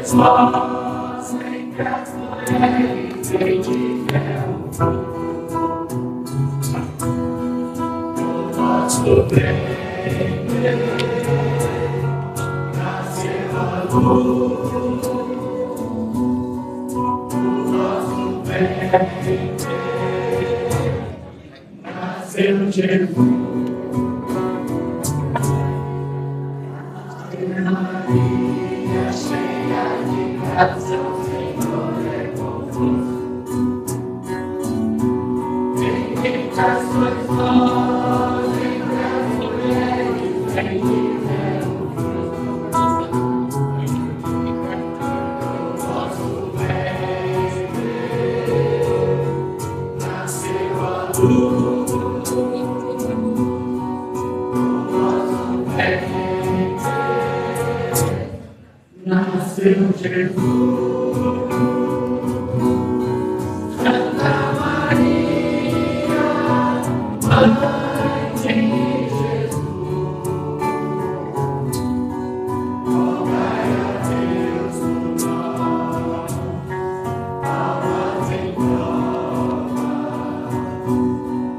Só sempre as mulheres tiveram o nosso bem, nasceu a luz, o nosso bem, nasceu Jesus. Maria, cheia de graça, o Senhor é convosco. Bendita sois vós entre as mulheres, bendito o vosso ventre, nasceu a luz, o vosso ventre. Nasceu Jesus, Santa Maria, Mãe de Jesus, rogai a Deus por nós, almas em prova,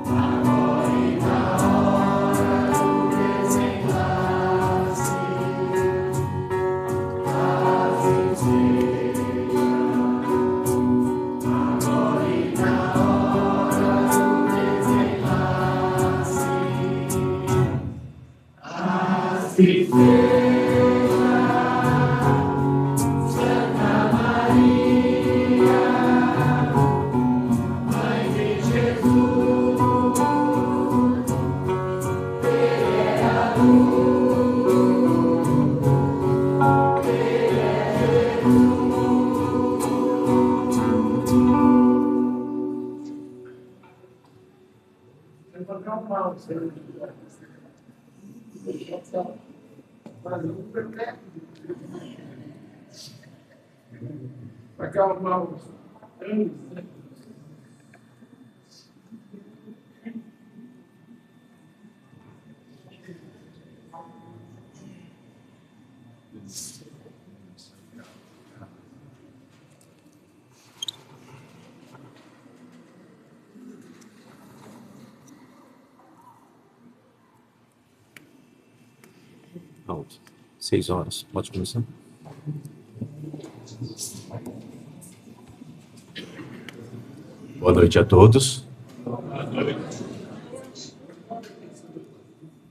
agora e na hora do desenlace. Se seja, Santa Maria, Mãe de Jesus, Ele é a luz, Ele é Jesus. Eu vou dar um pau, senhor. Vai calmar os anos. Pronto. 6 horas. Pode começar? Boa noite a todos.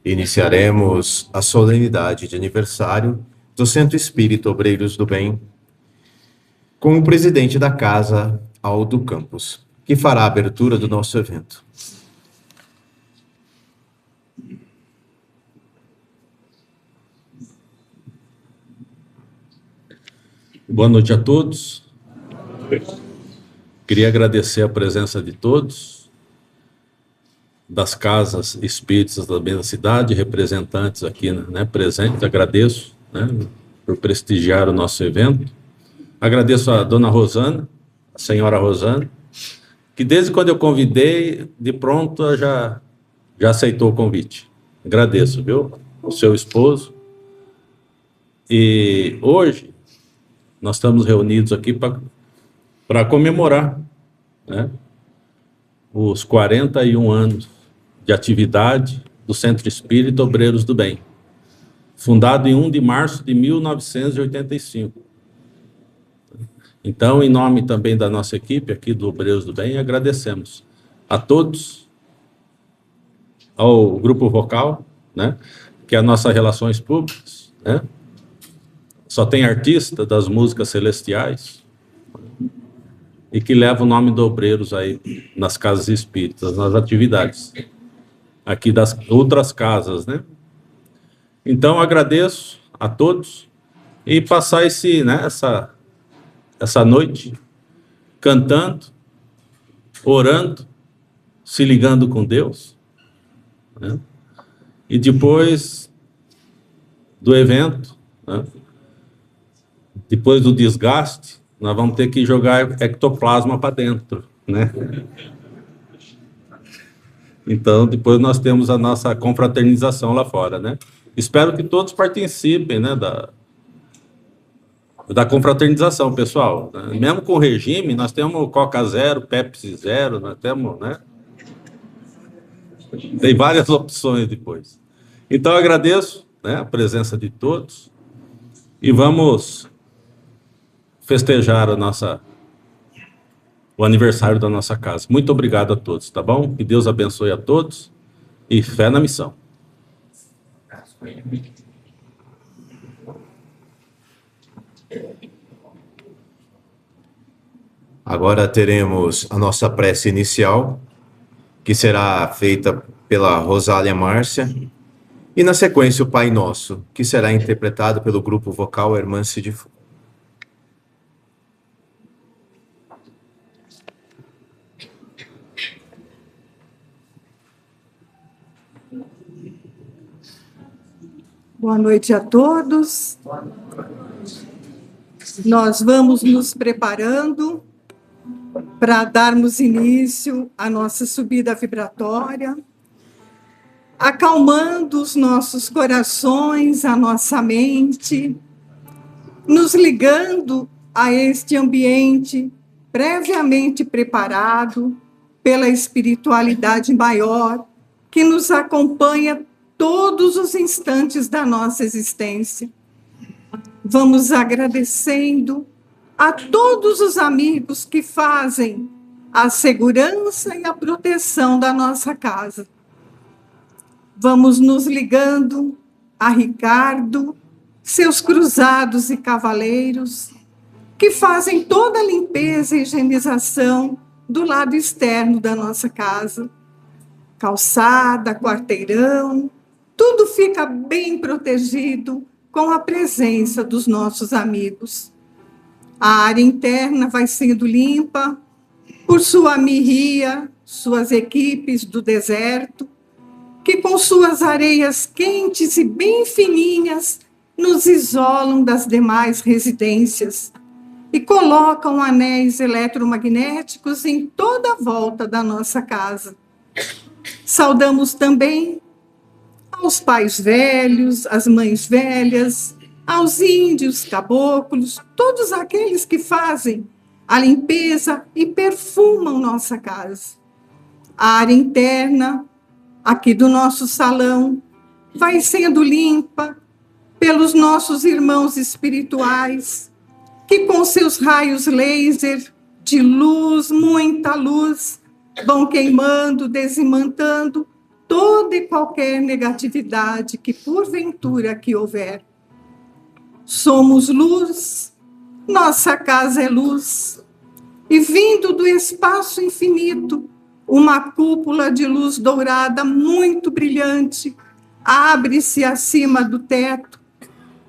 Iniciaremos a solenidade de aniversário do Centro Espírita Obreiros do Bem com o presidente da casa, Aldo Campos, que fará a abertura do nosso evento. Boa noite a todos. Queria agradecer a presença de todos, das casas espíritas da mesma cidade, representantes aqui, né, presentes. Agradeço, né, por prestigiar o nosso evento. Agradeço a dona Rosana, a senhora Rosana, que desde quando eu convidei, de pronto já aceitou o convite. Agradeço, viu? O seu esposo. E hoje nós estamos reunidos aqui para comemorar, né, os 41 anos de atividade do Centro Espírita Obreiros do Bem, fundado em 1 de março de 1985. Então, em nome também da nossa equipe aqui do Obreiros do Bem, agradecemos a todos, ao Grupo Vocal, né, que é a nossa Relações Públicas, né, só tem artista das músicas celestiais, e que leva o nome do Obreiros aí nas casas espíritas, nas atividades, aqui das outras casas, né? Então, agradeço a todos e passar essa noite cantando, orando, se ligando com Deus, né? E depois do evento, né, depois do desgaste, nós vamos ter que jogar ectoplasma para dentro, né? Então, depois nós temos a nossa confraternização lá fora, né? Espero que todos participem, né, da confraternização, pessoal. Mesmo com o regime, nós temos Coca Zero, Pepsi Zero, nós temos, né? Tem várias opções depois. Então, eu agradeço, né, a presença de todos e vamos festejar o aniversário da nossa casa. Muito obrigado a todos, tá bom? Que Deus abençoe a todos e fé na missão. Agora teremos a nossa prece inicial, que será feita pela Rosália Márcia, e na sequência o Pai Nosso, que será interpretado pelo grupo vocal Hermance de Fogo. Boa noite a todos. Nós vamos nos preparando para darmos início à nossa subida vibratória, acalmando os nossos corações, a nossa mente, nos ligando a este ambiente previamente preparado pela espiritualidade maior que nos acompanha todos os instantes da nossa existência. Vamos agradecendo a todos os amigos que fazem a segurança e a proteção da nossa casa. Vamos nos ligando a Ricardo, seus cruzados e cavaleiros, que fazem toda a limpeza e higienização do lado externo da nossa casa. Calçada, quarteirão, tudo fica bem protegido com a presença dos nossos amigos. A área interna vai sendo limpa por sua mirria, suas equipes do deserto, que com suas areias quentes e bem fininhas nos isolam das demais residências e colocam anéis eletromagnéticos em toda a volta da nossa casa. Saudamos também aos pais velhos, às mães velhas, aos índios, caboclos, todos aqueles que fazem a limpeza e perfumam nossa casa. A área interna, aqui do nosso salão, vai sendo limpa pelos nossos irmãos espirituais, que com seus raios laser de luz, muita luz, vão queimando, desimantando toda e qualquer negatividade que porventura aqui houver. Somos luz, nossa casa é luz, e vindo do espaço infinito, uma cúpula de luz dourada muito brilhante abre-se acima do teto,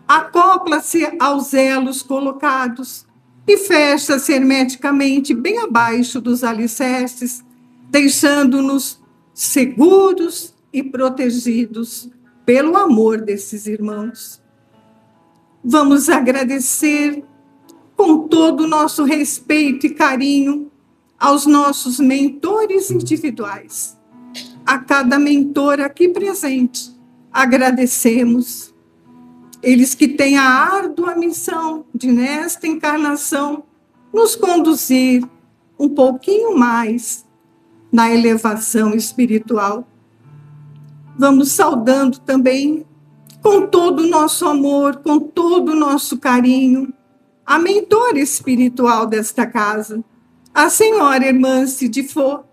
acopla-se aos elos colocados e fecha-se hermeticamente bem abaixo dos alicerces, deixando-nos seguros e protegidos pelo amor desses irmãos. Vamos agradecer com todo o nosso respeito e carinho aos nossos mentores individuais. A cada mentor aqui presente, agradecemos. Eles que têm a árdua missão de, nesta encarnação, nos conduzir um pouquinho mais na elevação espiritual. Vamos saudando também, com todo o nosso amor, com todo o nosso carinho, a mentora espiritual desta casa, a senhora Hermance de Fogo,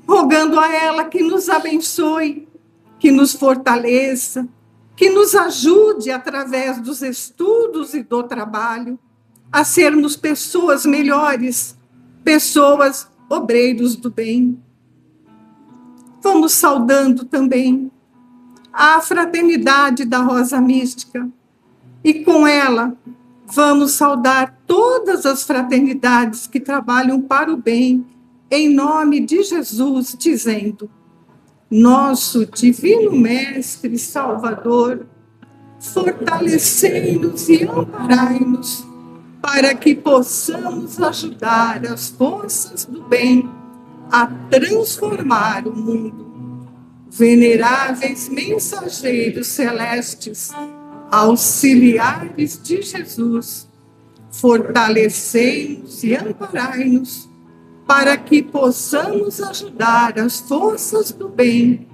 rogando a ela que nos abençoe, que nos fortaleça, que nos ajude através dos estudos e do trabalho a sermos pessoas melhores, pessoas obreiros do bem. Vamos saudando também a fraternidade da Rosa Mística e com ela vamos saudar todas as fraternidades que trabalham para o bem, em nome de Jesus, dizendo: nosso divino Mestre Salvador, fortalecei-nos e amparai-nos, para que possamos ajudar as forças do bem a transformar o mundo. Veneráveis mensageiros celestes, auxiliares de Jesus, fortalecei-nos e amparai-nos, para que possamos ajudar as forças do bem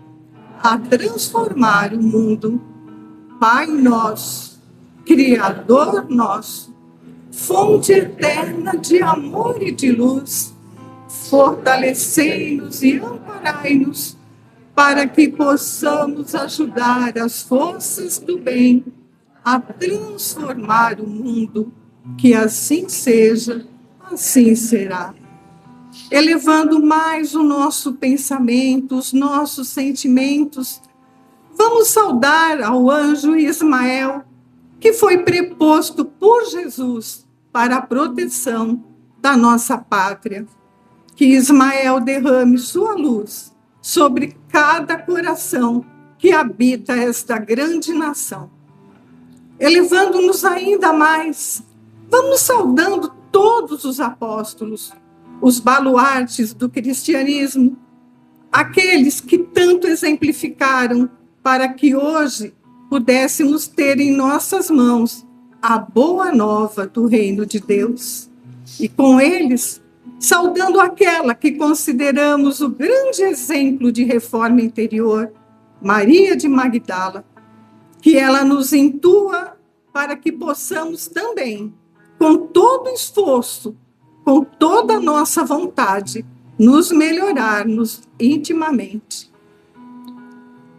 a transformar o mundo. Pai nosso, Criador nosso, fonte eterna de amor e de luz, fortalecei-nos e amparai-nos, para que possamos ajudar as forças do bem a transformar o mundo. Que assim seja, assim será. Elevando mais o nosso pensamento, os nossos sentimentos, vamos saudar ao anjo Ismael, que foi preposto por Jesus para a proteção da nossa pátria. Que Ismael derrame sua luz sobre cada coração que habita esta grande nação. Elevando-nos ainda mais, vamos saudando todos os apóstolos, os baluartes do cristianismo, aqueles que tanto exemplificaram para que hoje pudéssemos ter em nossas mãos a boa nova do reino de Deus. E com eles, saudando aquela que consideramos o grande exemplo de reforma interior, Maria de Magdala, que ela nos intua para que possamos também, com todo esforço, com toda a nossa vontade, nos melhorarmos intimamente.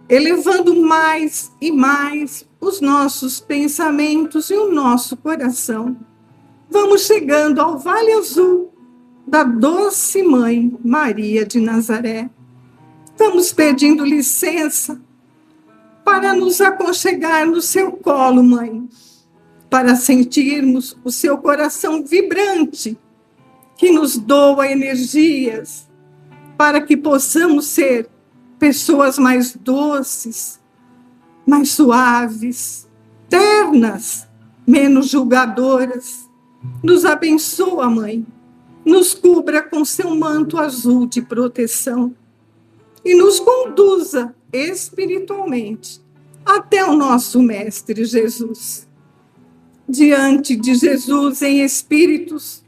Elevando mais e mais os nossos pensamentos e o nosso coração, vamos chegando ao Vale Azul da doce Mãe Maria de Nazaré. Vamos pedindo licença para nos aconchegar no seu colo, Mãe, para sentirmos o seu coração vibrante, que nos doa energias, para que possamos ser pessoas mais doces, mais suaves, ternas, menos julgadoras. Nos abençoa, Mãe, nos cubra com seu manto azul de proteção e nos conduza espiritualmente até o nosso Mestre Jesus. Diante de Jesus em espíritos,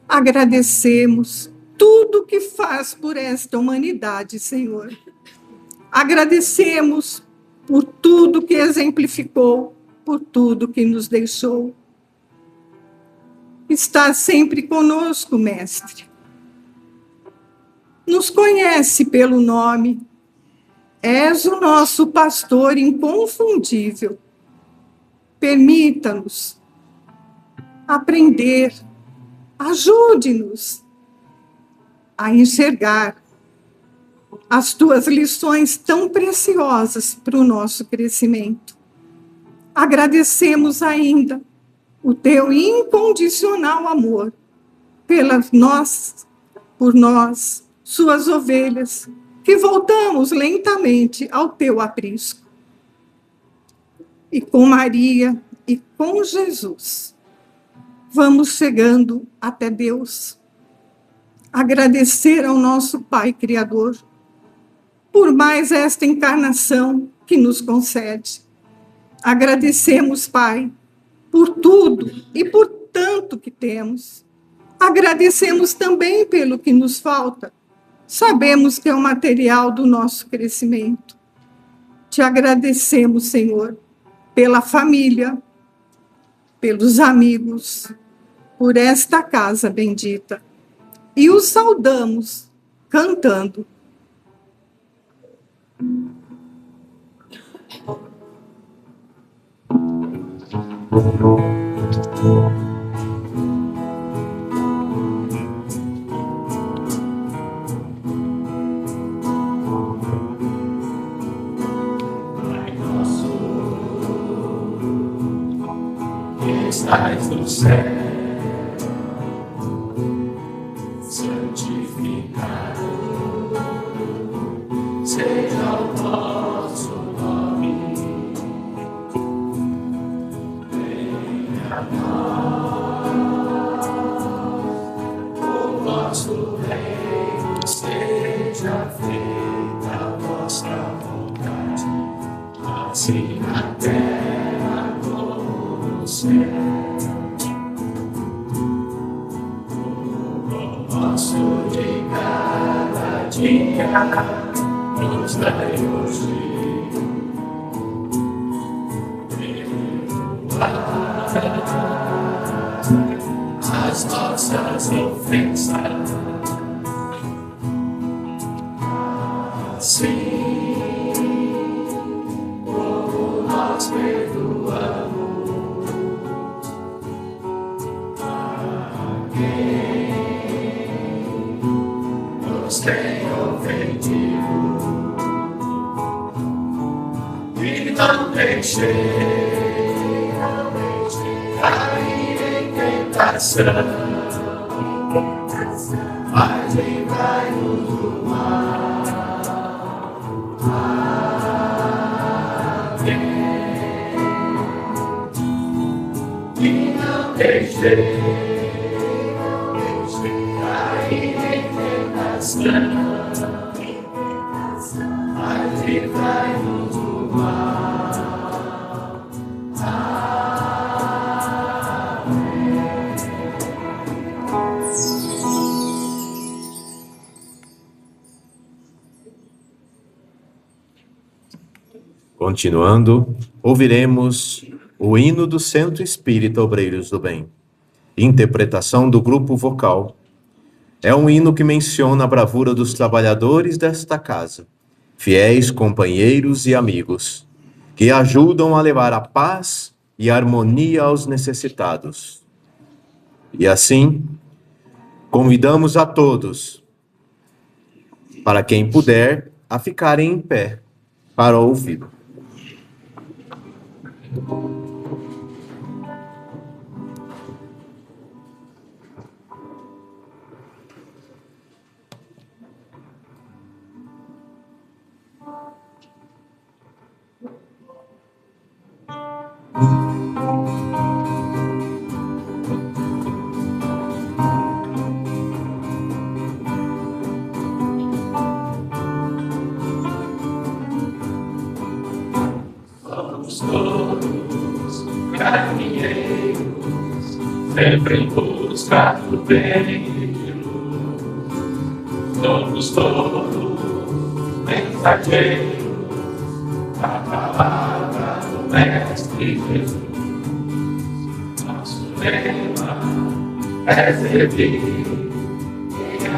agradecemos tudo que faz por esta humanidade, Senhor. Agradecemos por tudo que exemplificou, por tudo que nos deixou. Está sempre conosco, Mestre. Nos conhece pelo nome. És o nosso pastor inconfundível. Permita-nos aprender, ajude-nos a enxergar as tuas lições tão preciosas para o nosso crescimento. Agradecemos ainda o teu incondicional amor por nós, suas ovelhas, que voltamos lentamente ao teu aprisco. E com Maria e com Jesus, vamos chegando até Deus. Agradecer ao nosso Pai Criador por mais esta encarnação que nos concede. Agradecemos, Pai, por tudo e por tanto que temos. Agradecemos também pelo que nos falta. Sabemos que é o material do nosso crescimento. Te agradecemos, Senhor, pela família, pelos amigos, por esta casa bendita. E os saudamos cantando. Pai nosso, que estás no céu, santificado seja o vosso nome. Venha a nós o vosso reino, seja feita a vossa vontade, assim na terra como no céu. dia nos dai hoje. As nossas ofensas, sim, como nós perdoamos a quem nos tem ofendido, e não deixei cair em tentação, mas livrai-nos do mal. Amém. E não deixei cair em tentação, mas livrai-nos do mal. Continuando, ouviremos o hino do Centro Espírita Obreiros do Bem. Interpretação do grupo vocal. É um hino que menciona a bravura dos trabalhadores desta casa, fiéis companheiros e amigos, que ajudam a levar a paz e a harmonia aos necessitados. E assim, convidamos a todos, para quem puder, a ficarem em pé para ouvir. Somos todos caminheiros, sempre em busca do bem de luz. Somos todos mensageiros da palavra do Mestre Jesus. Nosso lema é servir, e a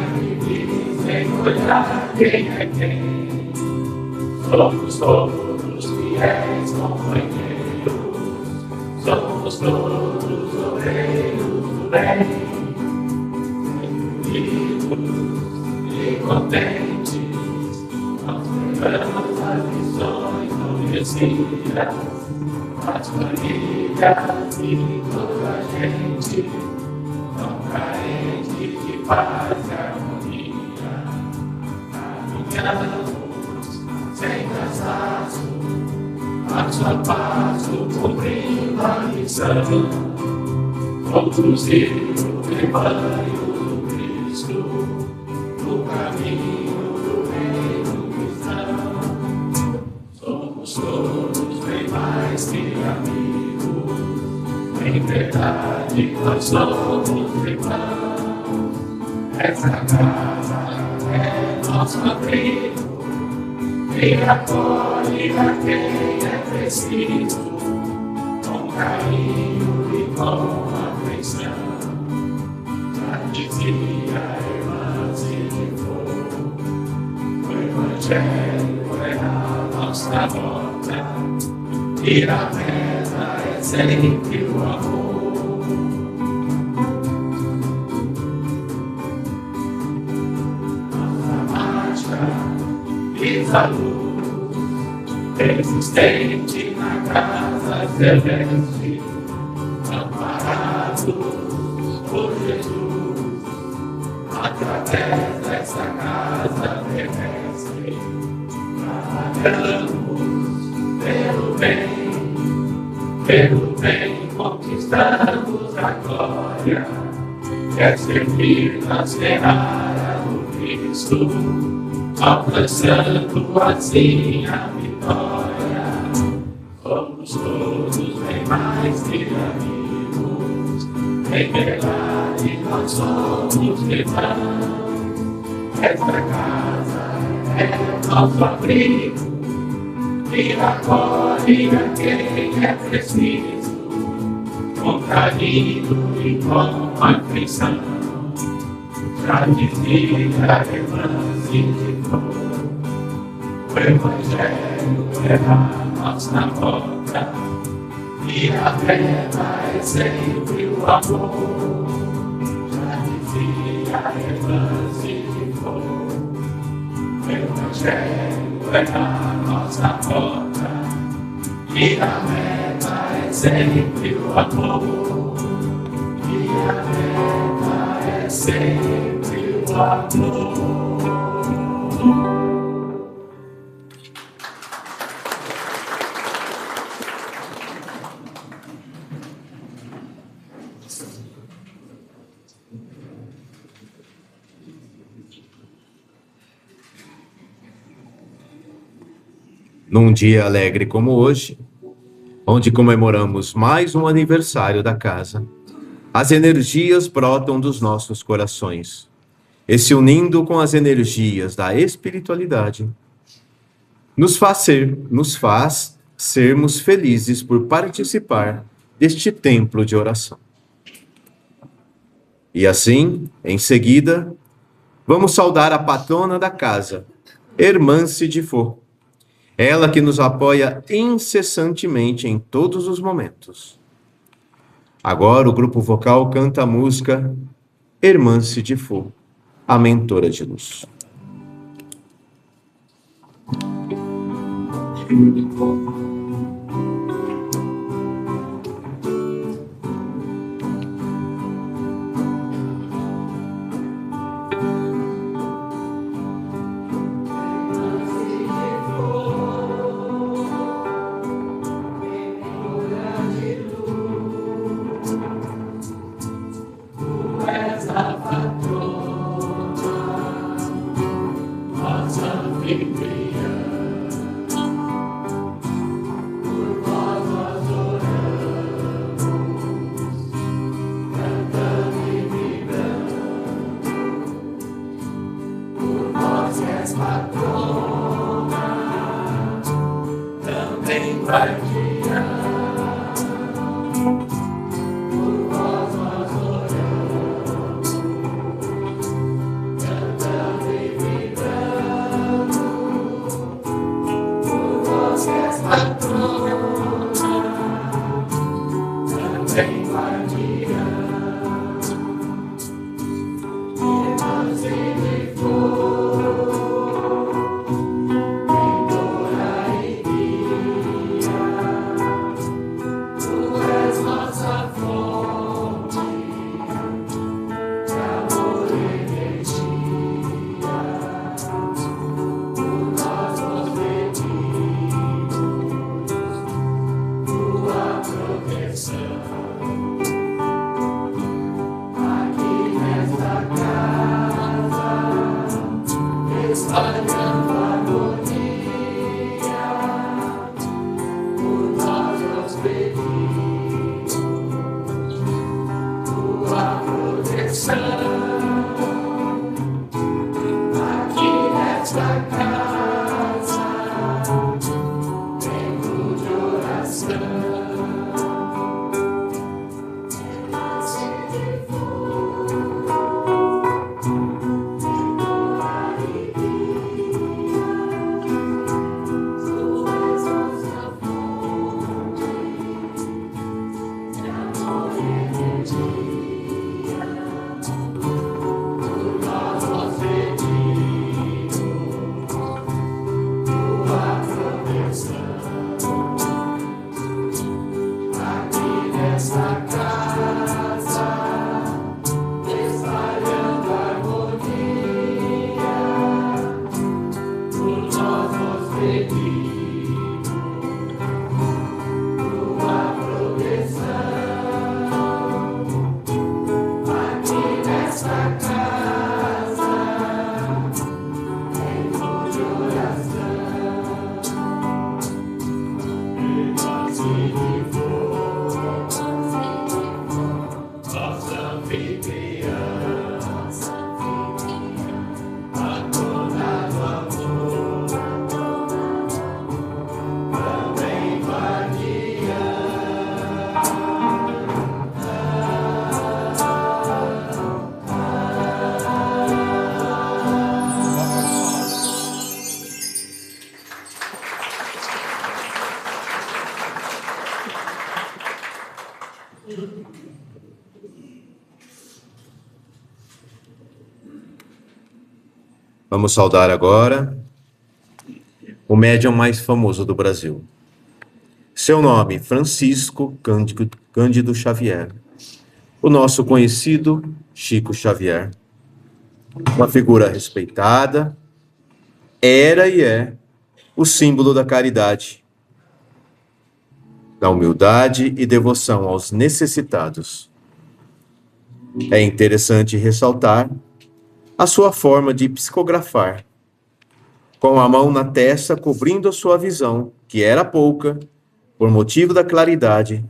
sem olhar quem é quem. Somos todos fiéis companheiros, somos todos obreiros do bem, unidos e contentes, nós levamos as lições do Messias, as famílias e toda a gente, tão carente de paz e harmonia, caminhamos sem cansaço, passo a passo, cumprindo a missão, conduzir o rebanho do Cristo no caminho do reino cristão. Somos todos bem mais que amigos, em verdade nós somos irmãos. Essa casa é nosso abrigo, e acolhe a quem é preciso, com carinho e com afeição. Já dizia a irmã Sidifo, o Evangelho é a nossa rota, e a meta é sempre o amor. Nossa marcha a luz existente na casa celeste, amparados por Jesus, através dessa casa terrestre, trabalhamos pelo bem conquistamos a glória, quer servir na seara do Cristo, alcançando assim a vitória. Somos todos bem mais que amigos, em verdade nós somos irmãos. Esta casa é nosso abrigo e acolhe a quem é preciso, com carinho e com afeição. Já dizia a irmã Cidifo, o Evangelho é a nossa rota e a terra é sempre o amor. Já dizia a irmã Cidifo, o Evangelho é a nossa rota e a meta é sempre o amor. E a meta é sempre o amor. Num dia alegre como hoje, onde comemoramos mais um aniversário da casa, as energias brotam dos nossos corações, e se unindo com as energias da espiritualidade, nos faz sermos felizes por participar deste templo de oração. E assim, em seguida, vamos saudar a patrona da casa, Irmã Cidifo, ela que nos apoia incessantemente em todos os momentos. Agora o grupo vocal canta a música Irmã Cidifo, a mentora de luz. Vamos saudar agora o médium mais famoso do Brasil. Seu nome, Francisco Cândido Xavier. O nosso conhecido Chico Xavier. Uma figura respeitada, era e é o símbolo da caridade, da humildade e devoção aos necessitados. É interessante ressaltar a sua forma de psicografar, com a mão na testa cobrindo a sua visão, que era pouca, por motivo da claridade.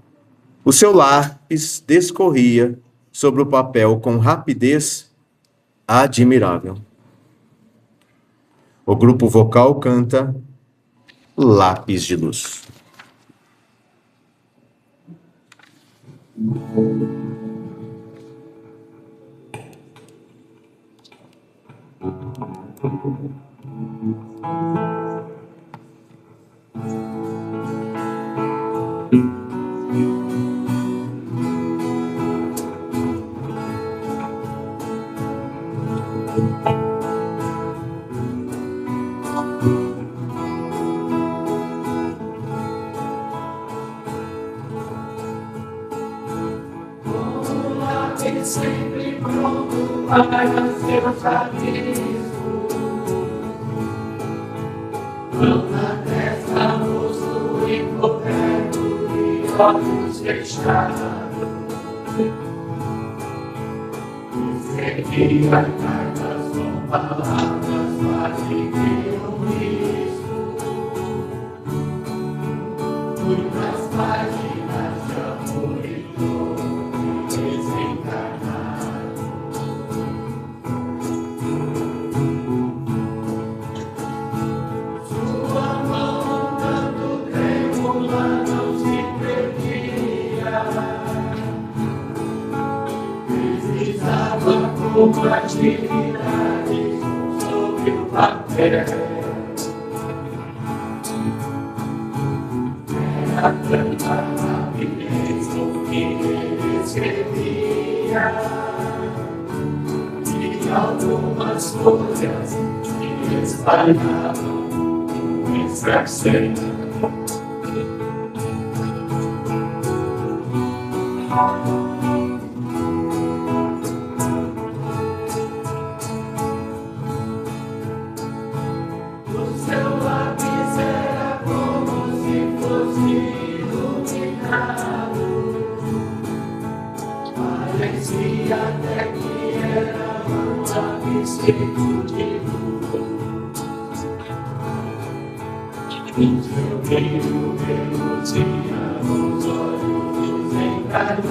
O seu lápis descorria sobre o papel com rapidez admirável. O grupo vocal canta Lápis de Luz. Sempre pronto para seu satisfeito. Mão na testa, rosto encoberto e olhos fechados. Escrevi as cartas com palavras quase que um risco. Muitas páginas de amor e dor desencarnado. Sua mão tanto trêmula não se perdia. Precisava compartilhar sobre o papel. Era tanta rapidez com que ele escrevia, e algumas folhas se espalhavam no escarcel. O seu lápis era como se fosse iluminado. Parecia até que era um lápis feito de luz. O seu brilho reluzia nos olhos desencarnados.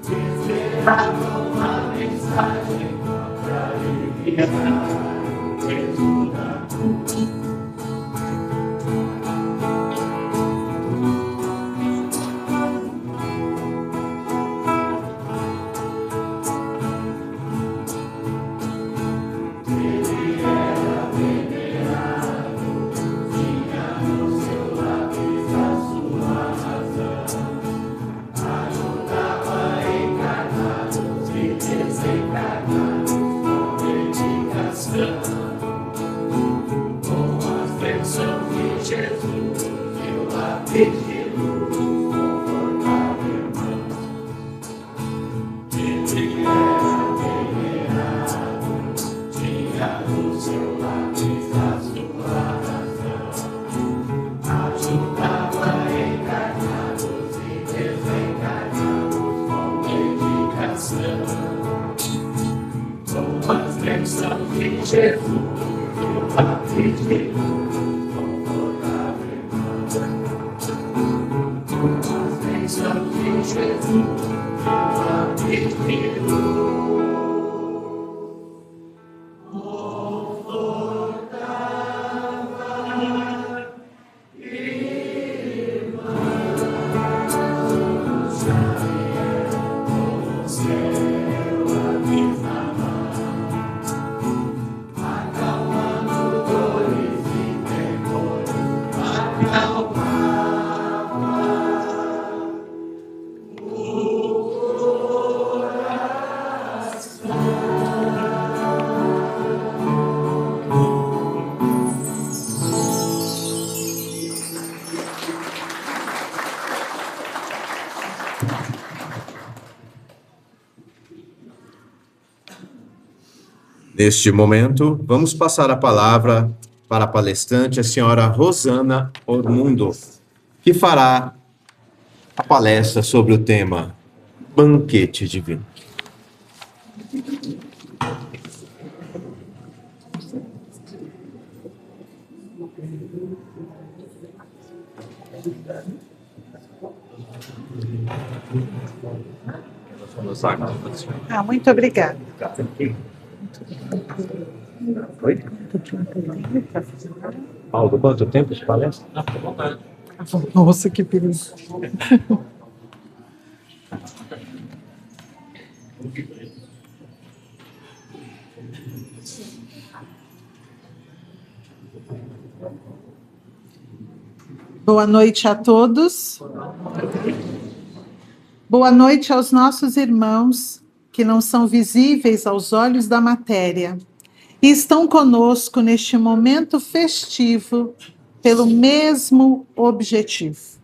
Esperavam uma mensagem para enviar. Neste momento, vamos passar a palavra para a palestrante, a senhora Rosana Ormundo, que fará a palestra sobre o tema Banquete Divino. Muito obrigada. Paulo, quanto tempo de palestra? Nossa, que perigo. Boa noite a todos. Boa noite aos nossos irmãos que não são visíveis aos olhos da matéria e estão conosco neste momento festivo pelo mesmo objetivo.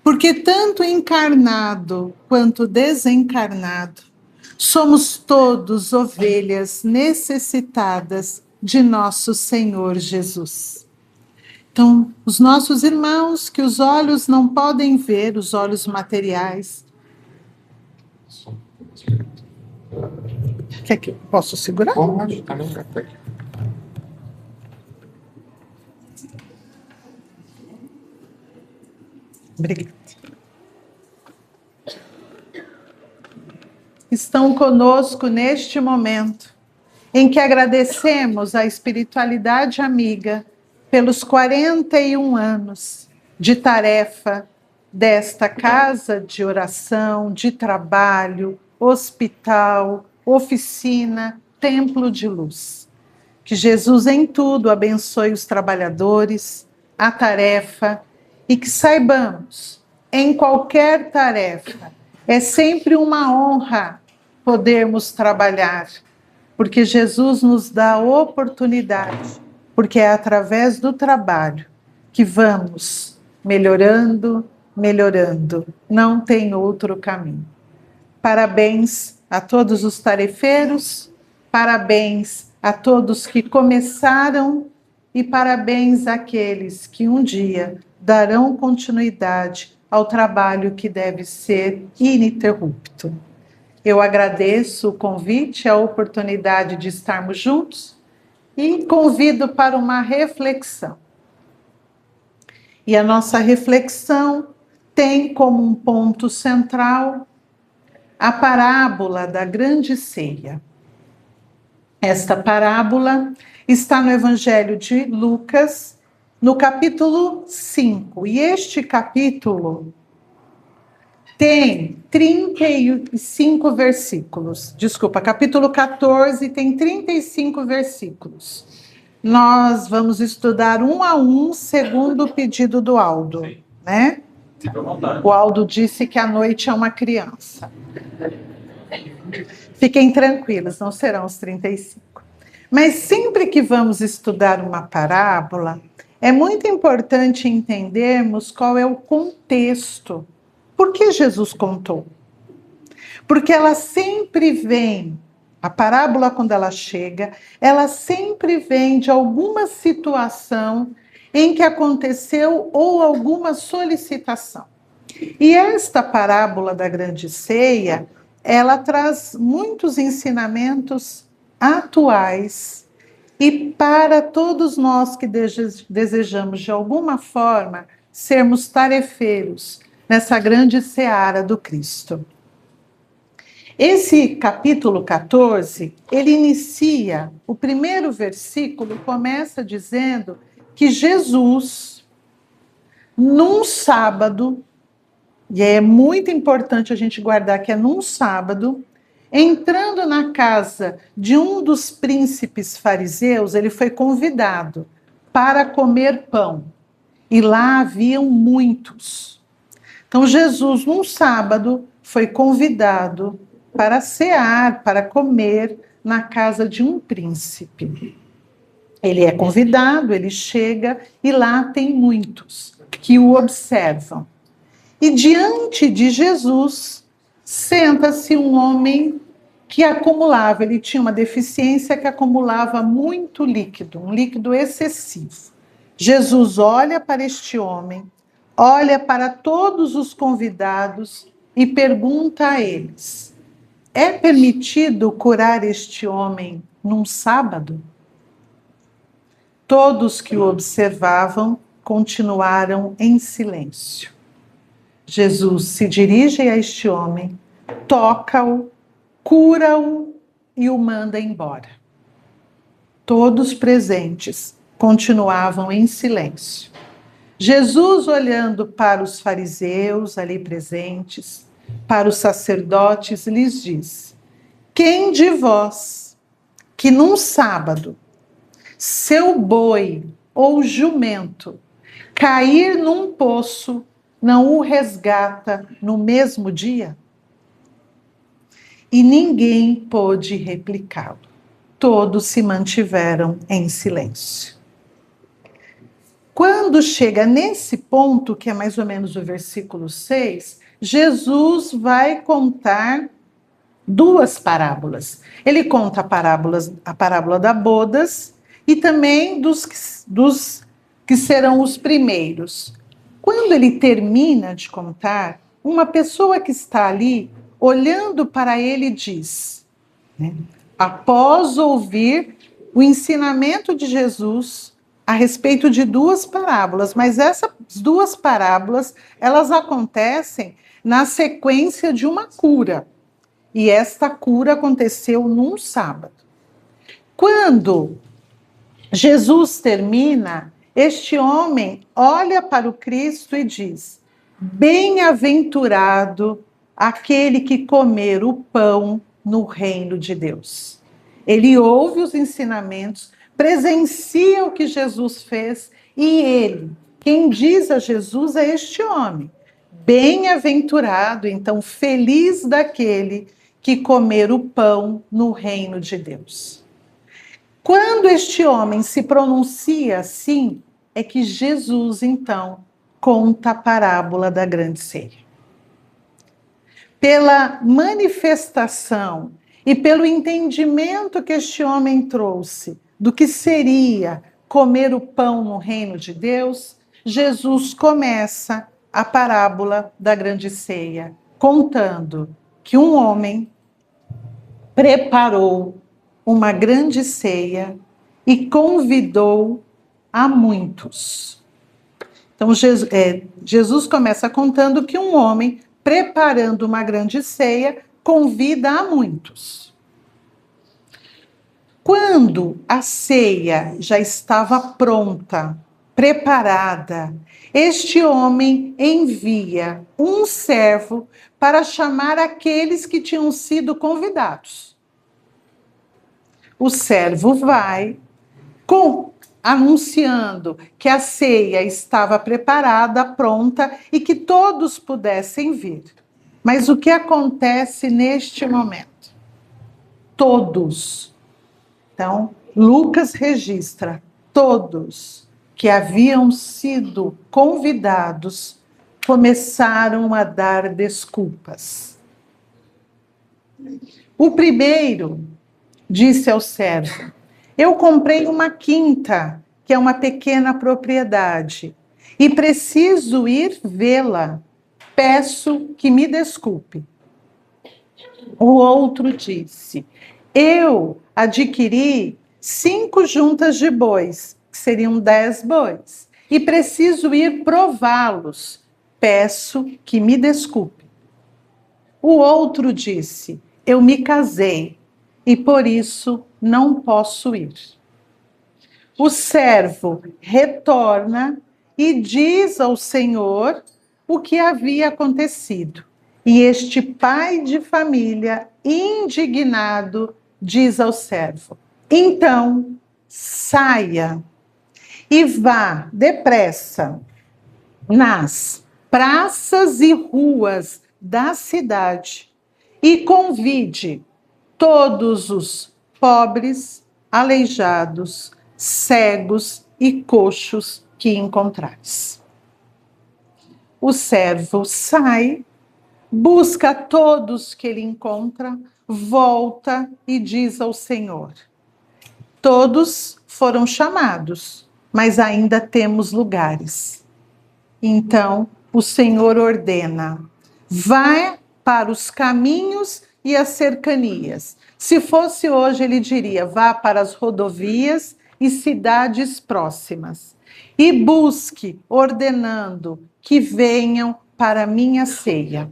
Porque tanto encarnado quanto desencarnado, somos todos ovelhas necessitadas de nosso Senhor Jesus. Então, os nossos irmãos que os olhos não podem ver, os olhos materiais. Quer que posso segurar? Pode, também. Obrigada. Estão conosco neste momento em que agradecemos à espiritualidade amiga pelos 41 anos de tarefa desta casa de oração, de trabalho, hospital, oficina, templo de luz. Que Jesus em tudo abençoe os trabalhadores, a tarefa, e que saibamos, em qualquer tarefa, é sempre uma honra podermos trabalhar, porque Jesus nos dá a oportunidade, porque é através do trabalho que vamos melhorando, melhorando. Não tem outro caminho. Parabéns a todos os tarefeiros, parabéns a todos que começaram e parabéns àqueles que um dia darão continuidade ao trabalho que deve ser ininterrupto. Eu agradeço o convite, a oportunidade de estarmos juntos e convido para uma reflexão. E a nossa reflexão tem como um ponto central a parábola da grande ceia. Esta parábola está no Evangelho de Lucas, no capítulo 5. E este capítulo tem 35 versículos. Desculpa, capítulo 14 tem 35 versículos. Nós vamos estudar um a um, segundo o pedido do Aldo, né? O Aldo disse que a noite é uma criança. Fiquem tranquilos, não serão os 35. Mas sempre que vamos estudar uma parábola, é muito importante entendermos qual é o contexto. Por que Jesus contou? Porque ela sempre vem, a parábola quando ela chega, ela sempre vem de alguma situação em que aconteceu ou alguma solicitação. E esta parábola da grande ceia, ela traz muitos ensinamentos atuais e para todos nós que desejamos de alguma forma sermos tarefeiros nessa grande seara do Cristo. Esse capítulo 14, ele inicia, o primeiro versículo começa dizendo que Jesus, num sábado, e é muito importante a gente guardar que é num sábado, entrando na casa de um dos príncipes fariseus, ele foi convidado para comer pão. E lá haviam muitos. Então Jesus, num sábado, foi convidado para cear, para comer na casa de um príncipe. Ele é convidado, ele chega e lá tem muitos que o observam. E diante de Jesus, senta-se um homem que acumulava, ele tinha uma deficiência que acumulava muito líquido, um líquido excessivo. Jesus olha para este homem, olha para todos os convidados e pergunta a eles: é permitido curar este homem num sábado? Todos que o observavam continuaram em silêncio. Jesus se dirige a este homem, toca-o, cura-o e o manda embora. Todos presentes continuavam em silêncio. Jesus, olhando para os fariseus ali presentes, para os sacerdotes, lhes diz: quem de vós, que num sábado, seu boi ou jumento cair num poço, não o resgata no mesmo dia? E ninguém pôde replicá-lo. Todos se mantiveram em silêncio. Quando chega nesse ponto, que é mais ou menos o versículo 6, Jesus vai contar duas parábolas. Ele conta a parábola das bodas e também dos que serão os primeiros. Quando ele termina de contar, uma pessoa que está ali, olhando para ele, diz, né, após ouvir o ensinamento de Jesus a respeito de duas parábolas, mas essas duas parábolas, elas acontecem na sequência de uma cura. E esta cura aconteceu num sábado. Quando Jesus termina, este homem olha para o Cristo e diz: bem-aventurado aquele que comer o pão no reino de Deus. Ele ouve os ensinamentos, presencia o que Jesus fez e ele, quem diz a Jesus é este homem. Bem-aventurado, então feliz daquele que comer o pão no reino de Deus. Quando este homem se pronuncia assim, é que Jesus, então, conta a parábola da grande ceia. Pela manifestação e pelo entendimento que este homem trouxe do que seria comer o pão no reino de Deus, Jesus começa a parábola da grande ceia, contando que um homem preparou uma grande ceia e convidou a muitos. Então, Jesus começa contando que um homem, preparando uma grande ceia, convida a muitos. Quando a ceia já estava pronta, preparada, este homem envia um servo para chamar aqueles que tinham sido convidados. O servo vai anunciando que a ceia estava preparada, pronta e que todos pudessem vir. Mas o que acontece neste momento? Todos. Então, Lucas registra todos que haviam sido convidados começaram a dar desculpas. O primeiro disse ao servo: eu comprei uma quinta, que é uma pequena propriedade, e preciso ir vê-la. Peço que me desculpe. O outro disse: eu adquiri 5 juntas de bois, que seriam 10 bois, e preciso ir prová-los. Peço que me desculpe. O outro disse: eu me casei e por isso não posso ir. O servo retorna e diz ao senhor o que havia acontecido. E este pai de família, indignado, diz ao servo: então, saia e vá depressa nas praças e ruas da cidade e convide todos os pobres, aleijados, cegos e coxos que encontrares. O servo sai, busca todos que ele encontra, volta e diz ao Senhor: todos foram chamados, mas ainda temos lugares. Então o Senhor ordena: vá para os caminhos e as cercanias. Se fosse hoje, ele diria: vá para as rodovias e cidades próximas e busque, ordenando que venham para a minha ceia.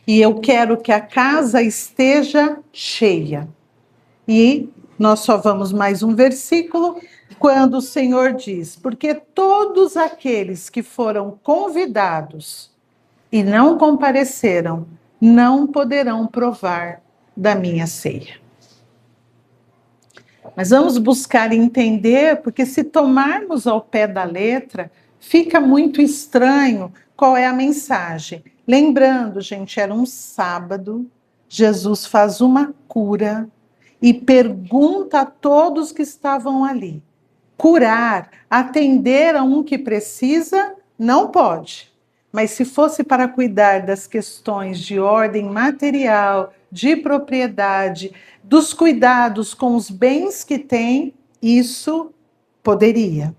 E eu quero que a casa esteja cheia. E nós só vamos mais um versículo, quando o Senhor diz: porque todos aqueles que foram convidados e não compareceram, não poderão provar da minha ceia. Mas vamos buscar entender, porque se tomarmos ao pé da letra, fica muito estranho qual é a mensagem. Lembrando, gente, era um sábado, Jesus faz uma cura e pergunta a todos que estavam ali: curar, atender a um que precisa, não pode. Mas se fosse para cuidar das questões de ordem material, de propriedade, dos cuidados com os bens que tem, isso poderia.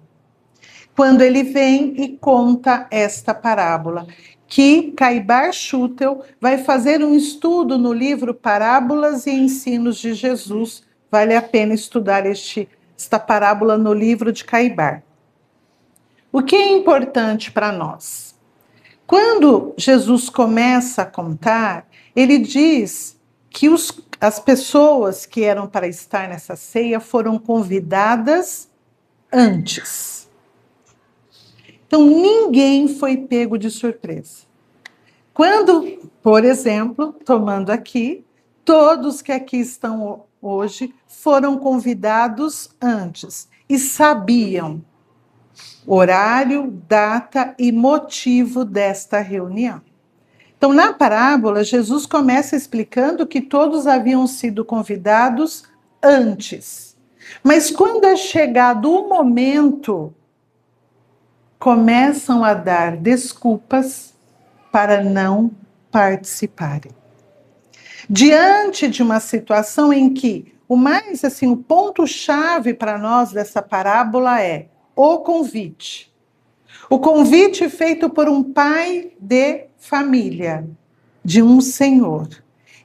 Quando ele vem e conta esta parábola, que Caibar Schutel vai fazer um estudo no livro Parábolas e Ensinos de Jesus. Vale a pena estudar esta parábola no livro de Caibar. O que é importante para nós? Quando Jesus começa a contar, ele diz que as pessoas que eram para estar nessa ceia foram convidadas antes. Então, ninguém foi pego de surpresa. Quando, por exemplo, tomando aqui, todos que aqui estão hoje foram convidados antes e sabiam horário, data e motivo desta reunião. Então, na parábola, Jesus começa explicando que todos haviam sido convidados antes. Mas quando é chegado o momento, começam a dar desculpas para não participarem. Diante de uma situação em que o ponto-chave para nós dessa parábola é o convite. O convite feito por um pai de família, de um senhor.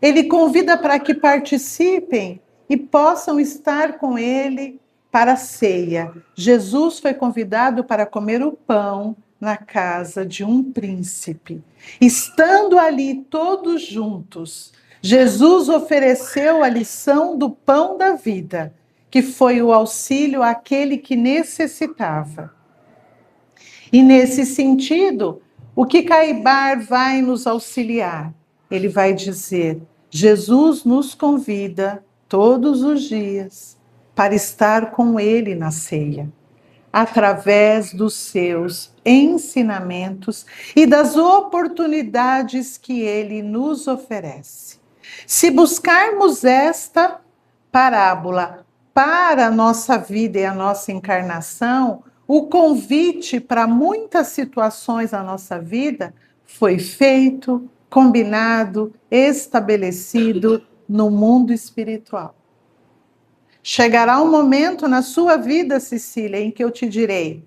Ele convida para que participem e possam estar com ele para a ceia. Jesus foi convidado para comer o pão na casa de um príncipe. Estando ali todos juntos, Jesus ofereceu a lição do pão da vida, que foi o auxílio àquele que necessitava. E nesse sentido, o que Caibar vai nos auxiliar? Ele vai dizer: Jesus nos convida todos os dias para estar com ele na ceia, através dos seus ensinamentos e das oportunidades que ele nos oferece. Se buscarmos esta parábola para a nossa vida e a nossa encarnação, o convite para muitas situações na nossa vida foi feito, combinado, estabelecido no mundo espiritual. Chegará um momento na sua vida, Cecília, em que eu te direi: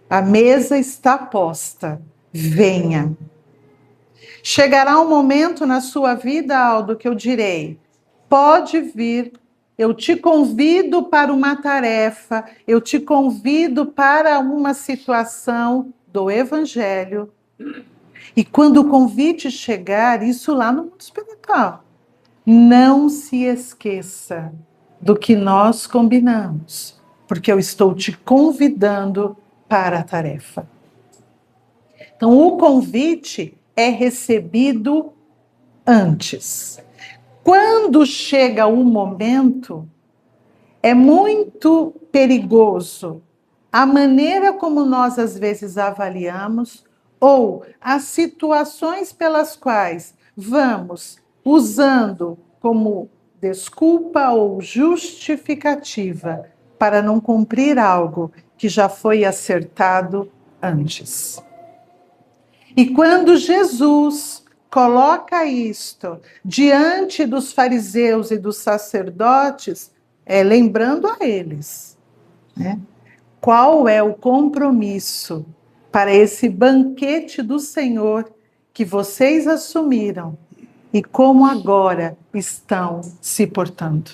a mesa está posta, venha. Chegará um momento na sua vida, Aldo, que eu direi: pode vir. Eu te convido para uma tarefa, eu te convido para uma situação do Evangelho. E quando o convite chegar, isso lá no mundo espiritual, não se esqueça do que nós combinamos, porque eu estou te convidando para a tarefa. Então, o convite é recebido antes. Quando chega o momento, é muito perigoso a maneira como nós às vezes avaliamos ou as situações pelas quais vamos usando como desculpa ou justificativa para não cumprir algo que já foi acertado antes. E quando Jesus coloca isto diante dos fariseus e dos sacerdotes, lembrando a eles, né? Qual é o compromisso para esse banquete do Senhor que vocês assumiram e como agora estão se portando?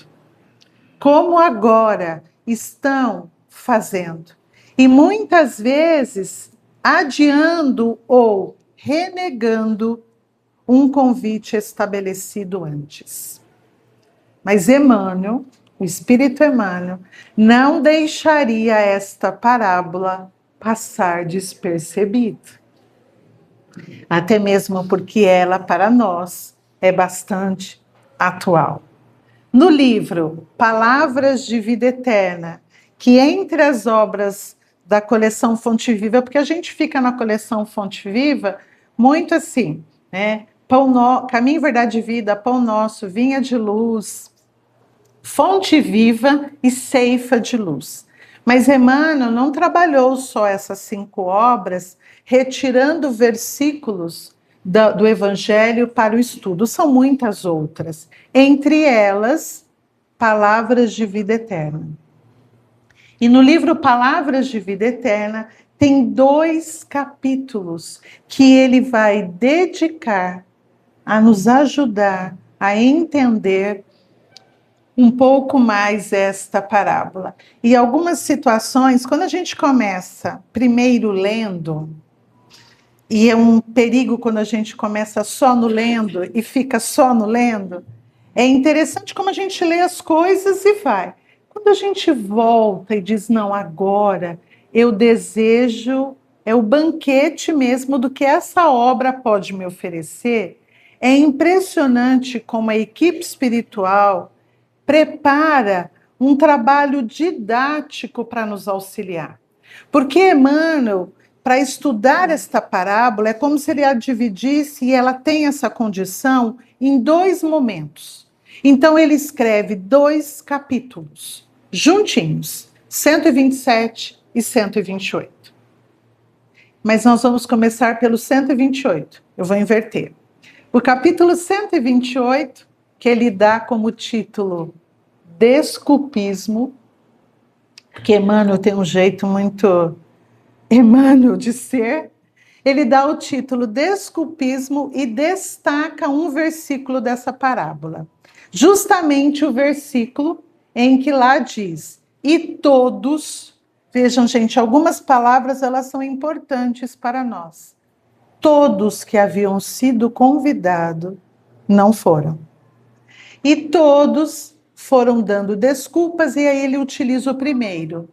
Como agora estão fazendo? E muitas vezes adiando ou renegando um convite estabelecido antes. Mas Emmanuel, o Espírito Emmanuel, não deixaria esta parábola passar despercebida. Até mesmo porque ela, para nós, é bastante atual. No livro Palavras de Vida Eterna, que entre as obras da coleção Fonte Viva, porque a gente fica na coleção Fonte Viva muito assim, né? Caminho, Verdade e Vida, Pão Nosso, Vinha de Luz, Fonte Viva e Ceifa de Luz. Mas Emmanuel não trabalhou só essas 5 obras, retirando versículos do Evangelho para o estudo. São muitas outras. Entre elas, Palavras de Vida Eterna. E no livro Palavras de Vida Eterna, tem 2 capítulos que ele vai dedicar a nos ajudar a entender um pouco mais esta parábola. E algumas situações, quando a gente começa primeiro lendo, e é um perigo quando a gente começa só no lendo e fica só no lendo, é interessante como a gente lê as coisas e vai. Quando a gente volta e diz, não, agora eu desejo, é o banquete mesmo do que essa obra pode me oferecer, é impressionante como a equipe espiritual prepara um trabalho didático para nos auxiliar. Porque Emmanuel, para estudar esta parábola, é como se ele a dividisse, e ela tem essa condição, em 2 momentos. Então, ele escreve 2 capítulos, juntinhos, 127 e 128. Mas nós vamos começar pelo 128, eu vou inverter. O capítulo 128, que ele dá como título Desculpismo, porque Emmanuel tem um jeito muito Emmanuel de ser, ele dá o título Desculpismo e destaca um versículo dessa parábola. Justamente o versículo em que lá diz, e todos, vejam gente, algumas palavras elas são importantes para nós. Todos que haviam sido convidados não foram. E todos foram dando desculpas, e aí ele utiliza o primeiro.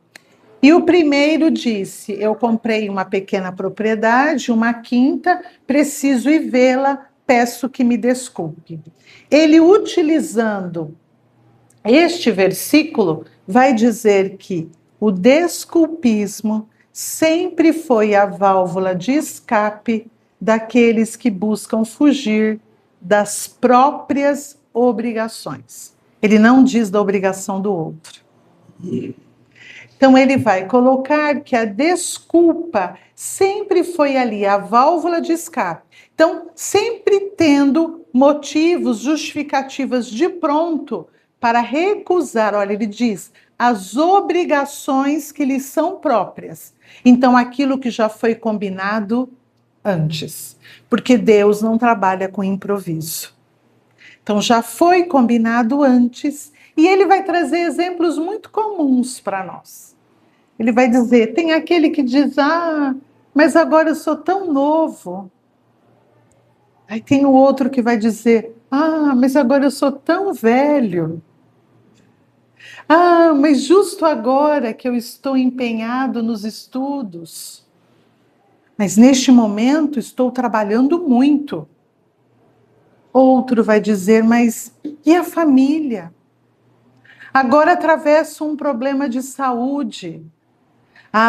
E o primeiro disse, eu comprei uma pequena propriedade, uma quinta, preciso ir vê-la, peço que me desculpe. Ele, utilizando este versículo, vai dizer que o desculpismo sempre foi a válvula de escape daqueles que buscam fugir das próprias obrigações. Ele não diz da obrigação do outro. Então, ele vai colocar que a desculpa sempre foi ali, a válvula de escape. Então, sempre tendo motivos, justificativas de pronto para recusar, olha, ele diz, as obrigações que lhes são próprias. Então, aquilo que já foi combinado antes. Porque Deus não trabalha com improviso. Então, já foi combinado antes, e ele vai trazer exemplos muito comuns para nós. Ele vai dizer, tem aquele que diz, mas agora eu sou tão novo. Aí tem o outro que vai dizer, mas agora eu sou tão velho. Mas justo agora que eu estou empenhado nos estudos. Mas neste momento estou trabalhando muito. Outro vai dizer, mas e a família? Agora atravesso um problema de saúde.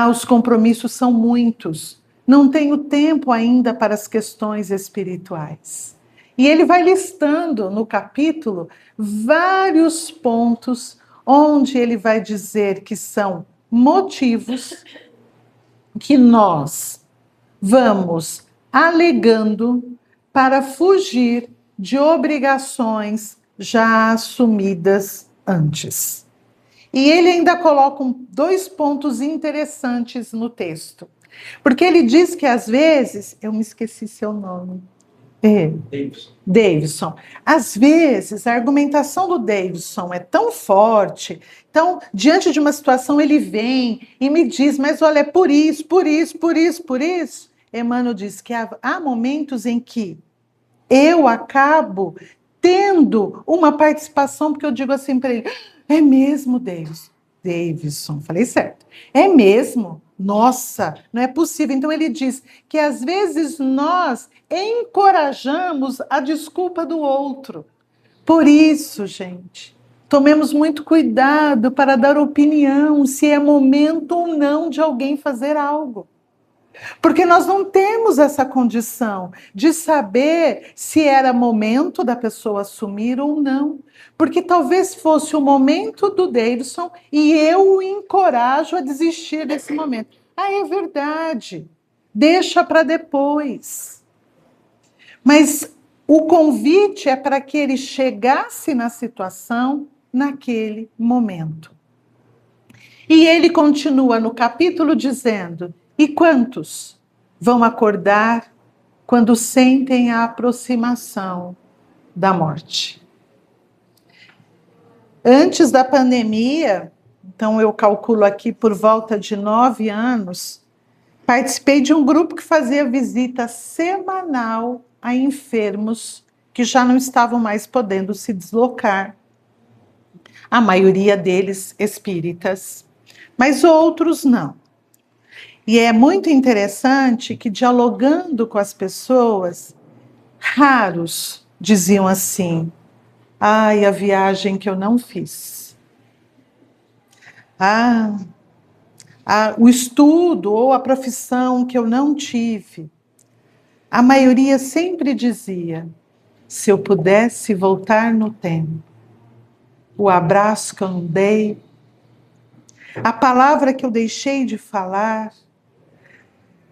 Os compromissos são muitos. Não tenho tempo ainda para as questões espirituais. E ele vai listando no capítulo vários pontos onde ele vai dizer que são motivos que nós vamos alegando para fugir de obrigações já assumidas antes. E ele ainda coloca dois pontos interessantes no texto. Porque ele diz que às vezes, eu me esqueci seu nome. Davidson. Às vezes, a argumentação do Davidson é tão forte, então, diante de uma situação, ele vem e me diz, mas olha, é por isso, por isso, por isso, por isso. Emmanuel diz que há momentos em que eu acabo tendo uma participação, porque eu digo assim para ele, é mesmo, Davidson, falei certo, é mesmo? Nossa, não é possível. Então ele diz que às vezes nós encorajamos a desculpa do outro. Por isso, gente, tomemos muito cuidado para dar opinião se é momento ou não de alguém fazer algo. Porque nós não temos essa condição de saber se era momento da pessoa assumir ou não. Porque talvez fosse o momento do Davidson e eu o encorajo a desistir desse momento. Ah, é verdade. Deixa para depois. Mas o convite é para que ele chegasse na situação naquele momento. E ele continua no capítulo dizendo: e quantos vão acordar quando sentem a aproximação da morte? Antes da pandemia, então eu calculo aqui por volta de 9 anos, participei de um grupo que fazia visita semanal a enfermos que já não estavam mais podendo se deslocar. A maioria deles espíritas, mas outros não. E é muito interessante que, dialogando com as pessoas, raros diziam assim: ai, a viagem que eu não fiz. O estudo ou a profissão que eu não tive. A maioria sempre dizia: se eu pudesse voltar no tempo, o abraço que eu não dei, a palavra que eu deixei de falar.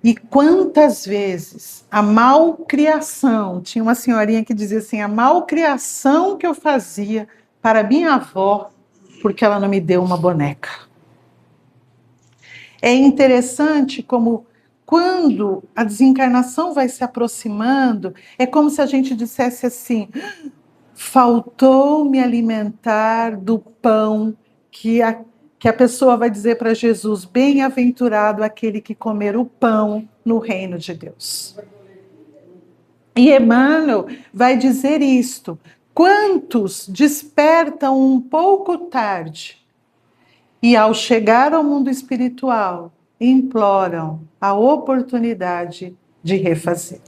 E quantas vezes a malcriação, tinha uma senhorinha que dizia assim, a malcriação que eu fazia para minha avó, porque ela não me deu uma boneca. É interessante como quando a desencarnação vai se aproximando, é como se a gente dissesse assim, faltou me alimentar do pão que a pessoa vai dizer para Jesus, bem-aventurado aquele que comer o pão no reino de Deus. E Emmanuel vai dizer isto, quantos despertam um pouco tarde e ao chegar ao mundo espiritual, imploram a oportunidade de refazer.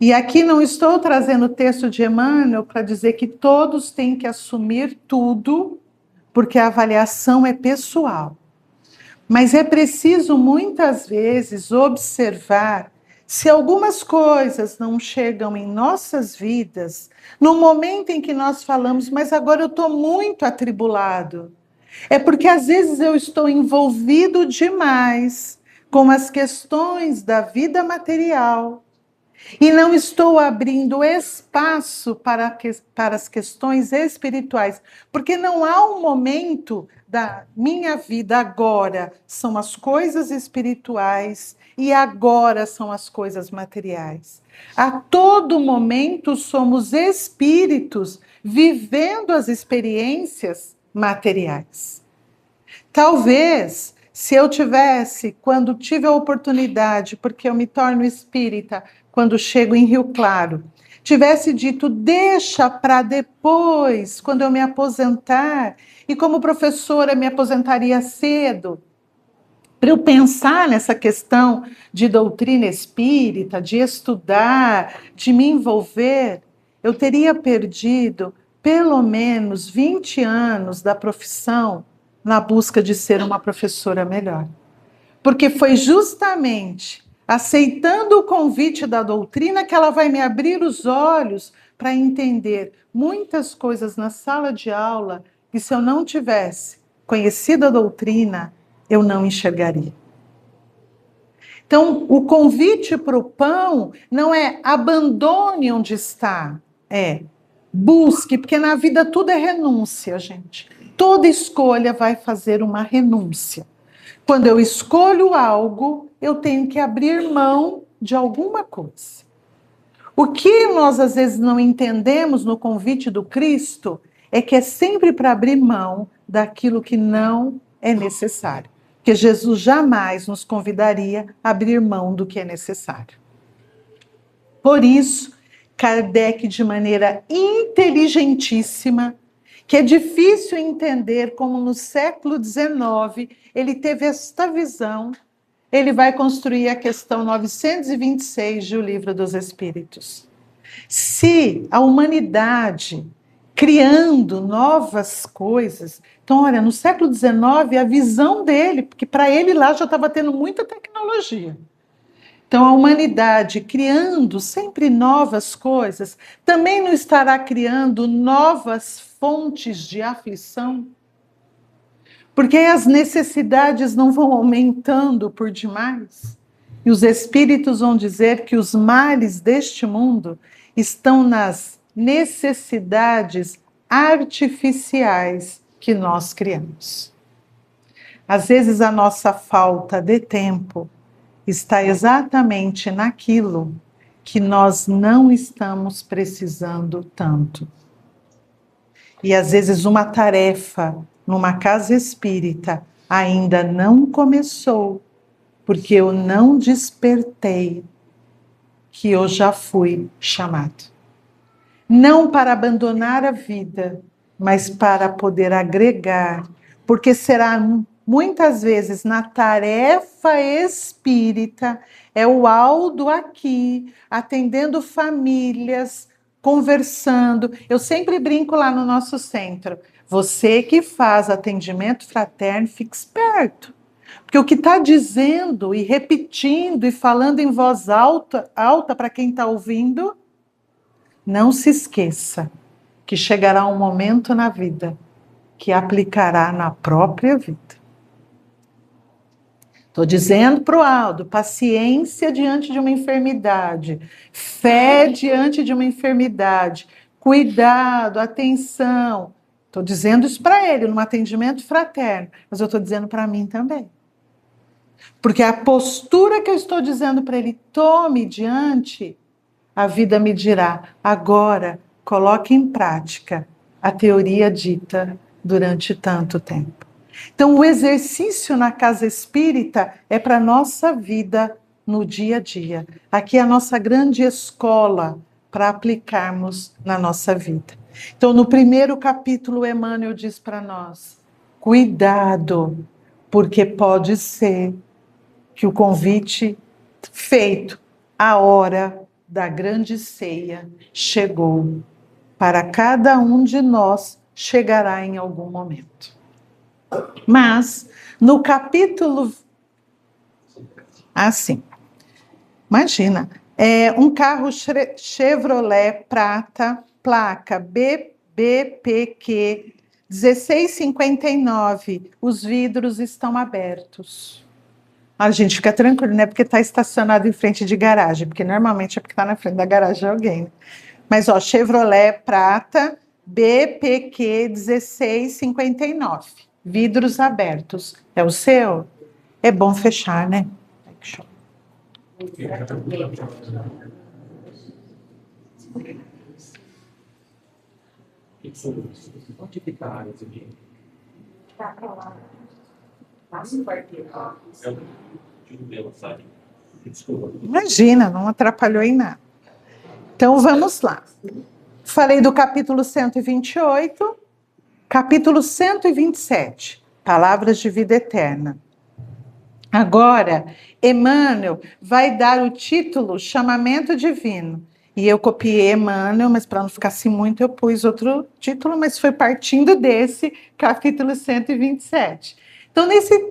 E aqui não estou trazendo o texto de Emmanuel para dizer que todos têm que assumir tudo, porque a avaliação é pessoal. Mas é preciso, muitas vezes, observar se algumas coisas não chegam em nossas vidas, no momento em que nós falamos, mas agora eu estou muito atribulado. É porque, às vezes, eu estou envolvido demais com as questões da vida material e não estou abrindo espaço para as questões espirituais, porque não há um momento da minha vida agora, são as coisas espirituais e agora são as coisas materiais. A todo momento somos espíritos vivendo as experiências materiais. Talvez, se eu tivesse, quando tive a oportunidade, porque eu me torno espírita, quando chego em Rio Claro, tivesse dito, deixa para depois, quando eu me aposentar, e como professora me aposentaria cedo, para eu pensar nessa questão de doutrina espírita, de estudar, de me envolver, eu teria perdido pelo menos 20 anos da profissão na busca de ser uma professora melhor. Porque foi justamente aceitando o convite da doutrina que ela vai me abrir os olhos para entender muitas coisas na sala de aula que, se eu não tivesse conhecido a doutrina, eu não enxergaria. Então, o convite para o pão não é abandone onde está, é busque, porque na vida tudo é renúncia, gente. Toda escolha vai fazer uma renúncia. Quando eu escolho algo, eu tenho que abrir mão de alguma coisa. O que nós às vezes não entendemos no convite do Cristo é que é sempre para abrir mão daquilo que não é necessário. Porque Jesus jamais nos convidaria a abrir mão do que é necessário. Por isso, Kardec, de maneira inteligentíssima, que é difícil entender como no século XIX ele teve esta visão, ele vai construir a questão 926 do Livro dos Espíritos. Se a humanidade criando novas coisas, então olha, no século XIX a visão dele, porque para ele lá já estava tendo muita tecnologia. Então, a humanidade criando sempre novas coisas, também não estará criando novas fontes de aflição? Porque as necessidades não vão aumentando por demais? E os espíritos vão dizer que os males deste mundo estão nas necessidades artificiais que nós criamos. Às vezes, a nossa falta de tempo está exatamente naquilo que nós não estamos precisando tanto. E às vezes uma tarefa numa casa espírita ainda não começou, porque eu não despertei que eu já fui chamado. Não para abandonar a vida, mas para poder agregar, porque será muitas vezes na tarefa espírita, é o Aldo aqui, atendendo famílias, conversando. Eu sempre brinco lá no nosso centro, você que faz atendimento fraterno, fique esperto. Porque o que está dizendo e repetindo e falando em voz alta para quem está ouvindo, não se esqueça que chegará um momento na vida que aplicará na própria vida. Estou dizendo para o Aldo, paciência diante de uma enfermidade, fé diante de uma enfermidade, cuidado, atenção. Estou dizendo isso para ele, num atendimento fraterno, mas eu estou dizendo para mim também. Porque a postura que eu estou dizendo para ele, tome diante, a vida me dirá, agora coloque em prática a teoria dita durante tanto tempo. Então, o exercício na casa espírita é para a nossa vida no dia a dia. Aqui é a nossa grande escola para aplicarmos na nossa vida. Então, no primeiro capítulo, Emmanuel diz para nós, cuidado, porque pode ser que o convite feito, a hora da grande ceia, chegou. Para cada um de nós, chegará em algum momento. Mas, no capítulo... Assim, imagina, um carro Chevrolet prata, placa BBPQ 1659, os vidros estão abertos. A gente fica tranquilo, né? Porque está estacionado em frente de garagem, porque normalmente é porque está na frente da garagem de alguém. Mas, ó, Chevrolet prata BPQ 1659. Vidros abertos. É o seu? É bom fechar, né? Ai, que show. Onde fica a área aqui? Tá pra lá. Passa o quarteiro. Desculpa. Imagina, não atrapalhou em nada. Então, vamos lá. Falei do capítulo 128, capítulo 127, Palavras de Vida Eterna. Agora, Emmanuel vai dar o título Chamamento Divino. E eu copiei Emmanuel, mas para não ficar assim muito, eu pus outro título, mas foi partindo desse capítulo 127. Então, nesse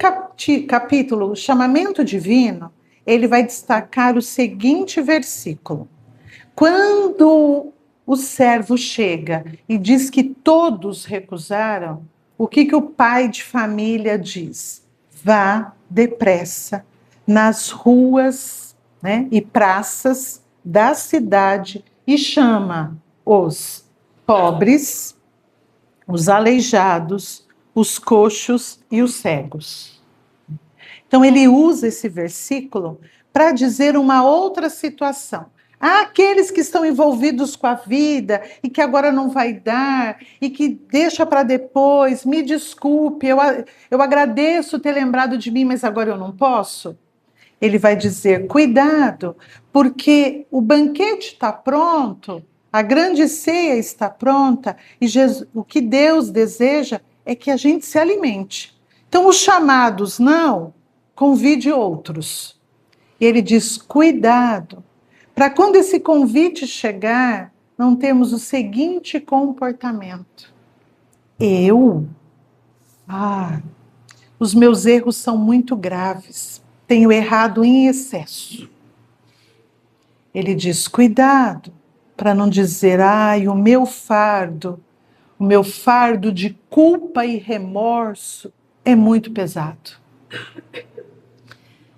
capítulo, Chamamento Divino, ele vai destacar o seguinte versículo. Quando o servo chega e diz que todos recusaram, o que o pai de família diz? Vá depressa, nas ruas, né, e praças da cidade e chama os pobres, os aleijados, os coxos e os cegos. Então ele usa esse versículo para dizer uma outra situação. Há aqueles que estão envolvidos com a vida e que agora não vai dar e que deixa para depois, me desculpe, eu agradeço ter lembrado de mim, mas agora eu não posso. Ele vai dizer, cuidado, porque o banquete está pronto, a grande ceia está pronta e o que Deus deseja é que a gente se alimente. Então os chamados não, convide outros. E ele diz, cuidado, para quando esse convite chegar, não temos o seguinte comportamento. Os meus erros são muito graves, tenho errado em excesso. Ele diz, cuidado, para não dizer, o meu fardo de culpa e remorso é muito pesado.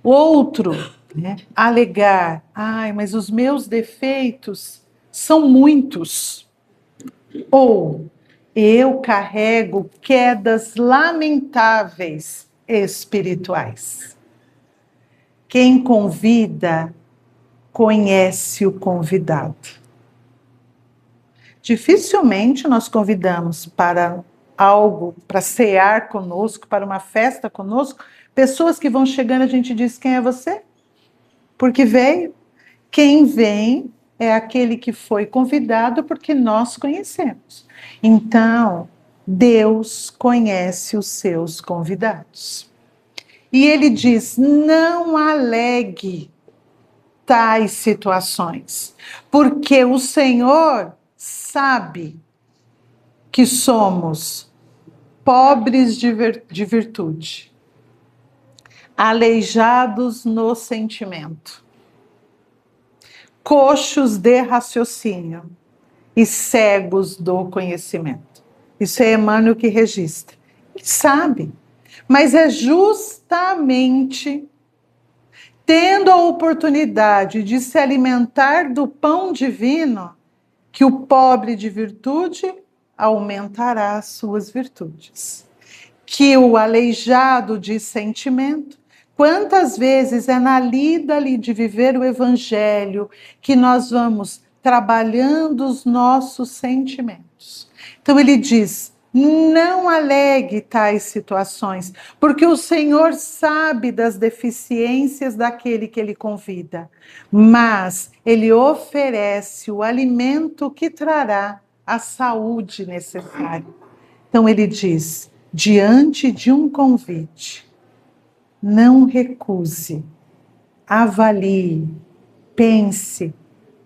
Outro, né, alegar, mas os meus defeitos são muitos. Ou eu carrego quedas lamentáveis espirituais. Quem convida, conhece o convidado. Dificilmente nós convidamos para algo, para cear conosco, para uma festa conosco, pessoas que vão chegando, a gente diz, quem é você? Porque veio. Quem vem é aquele que foi convidado porque nós conhecemos. Então, Deus conhece os seus convidados. E ele diz, não alegue tais situações, porque o Senhor sabe que somos pobres de virtude, aleijados no sentimento, coxos de raciocínio e cegos do conhecimento. Isso é Emmanuel que registra. Ele sabe, mas é justamente tendo a oportunidade de se alimentar do pão divino que o pobre de virtude aumentará as suas virtudes. Que o aleijado de sentimento, quantas vezes é na lida ali de viver o evangelho que nós vamos trabalhando os nossos sentimentos. Então ele diz, não alegue tais situações, porque o Senhor sabe das deficiências daquele que ele convida, mas ele oferece o alimento que trará a saúde necessária. Então ele diz, diante de um convite, não recuse, avalie, pense,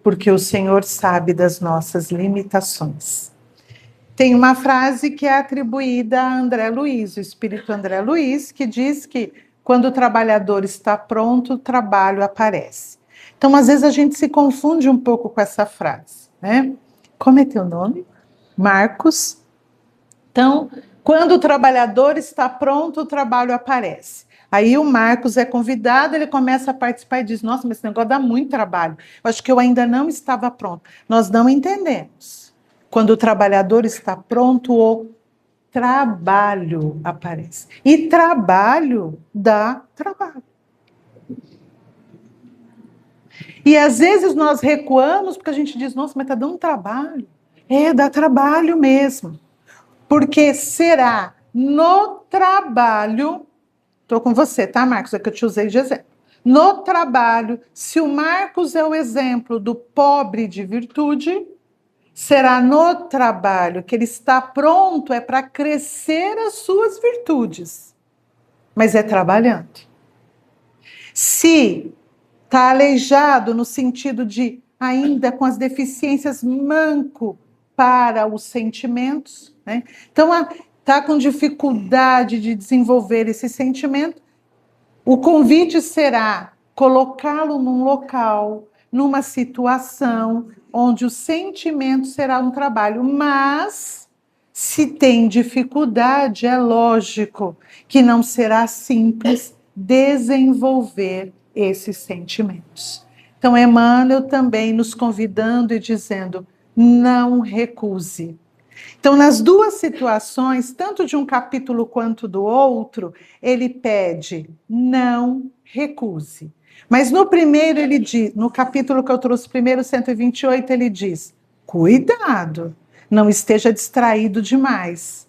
porque o Senhor sabe das nossas limitações. Tem uma frase que é atribuída a André Luiz, o espírito André Luiz, que diz que quando o trabalhador está pronto, o trabalho aparece. Então, às vezes, a gente se confunde um pouco com essa frase, né? Como é teu nome? Marcos. Então, quando o trabalhador está pronto, o trabalho aparece. Aí o Marcos é convidado, ele começa a participar e diz, nossa, mas esse negócio dá muito trabalho. Eu acho que eu ainda não estava pronto. Nós não entendemos. Quando o trabalhador está pronto, o trabalho aparece. E trabalho dá trabalho. E às vezes nós recuamos porque a gente diz, nossa, mas está dando trabalho. É, dá trabalho mesmo. Porque será no trabalho, estou com você, tá, Marcos? É que eu te usei de exemplo. No trabalho, se o Marcos é o exemplo do pobre de virtude, será no trabalho que ele está pronto é para crescer as suas virtudes, mas é trabalhando. Se está aleijado no sentido de ainda com as deficiências manco para os sentimentos, né? Então está com dificuldade de desenvolver esse sentimento, o convite será colocá-lo num local, numa situação onde o sentimento será um trabalho, mas se tem dificuldade, é lógico que não será simples desenvolver esses sentimentos. Então, Emmanuel também nos convidando e dizendo, não recuse. Então, nas duas situações, tanto de um capítulo quanto do outro, ele pede, não recuse. Mas no primeiro ele diz, no capítulo que eu trouxe primeiro, 128, ele diz, cuidado, não esteja distraído demais,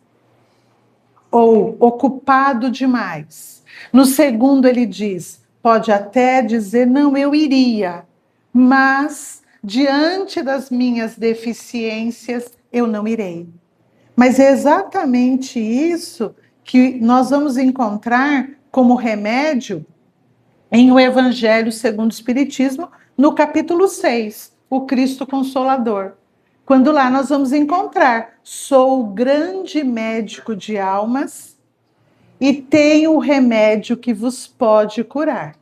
ou ocupado demais. No segundo ele diz, pode até dizer, não, eu iria, mas diante das minhas deficiências, eu não irei. Mas é exatamente isso que nós vamos encontrar como remédio em O Evangelho segundo o Espiritismo, no capítulo 6, o Cristo Consolador. Quando lá nós vamos encontrar, sou o grande médico de almas e tenho o remédio que vos pode curar.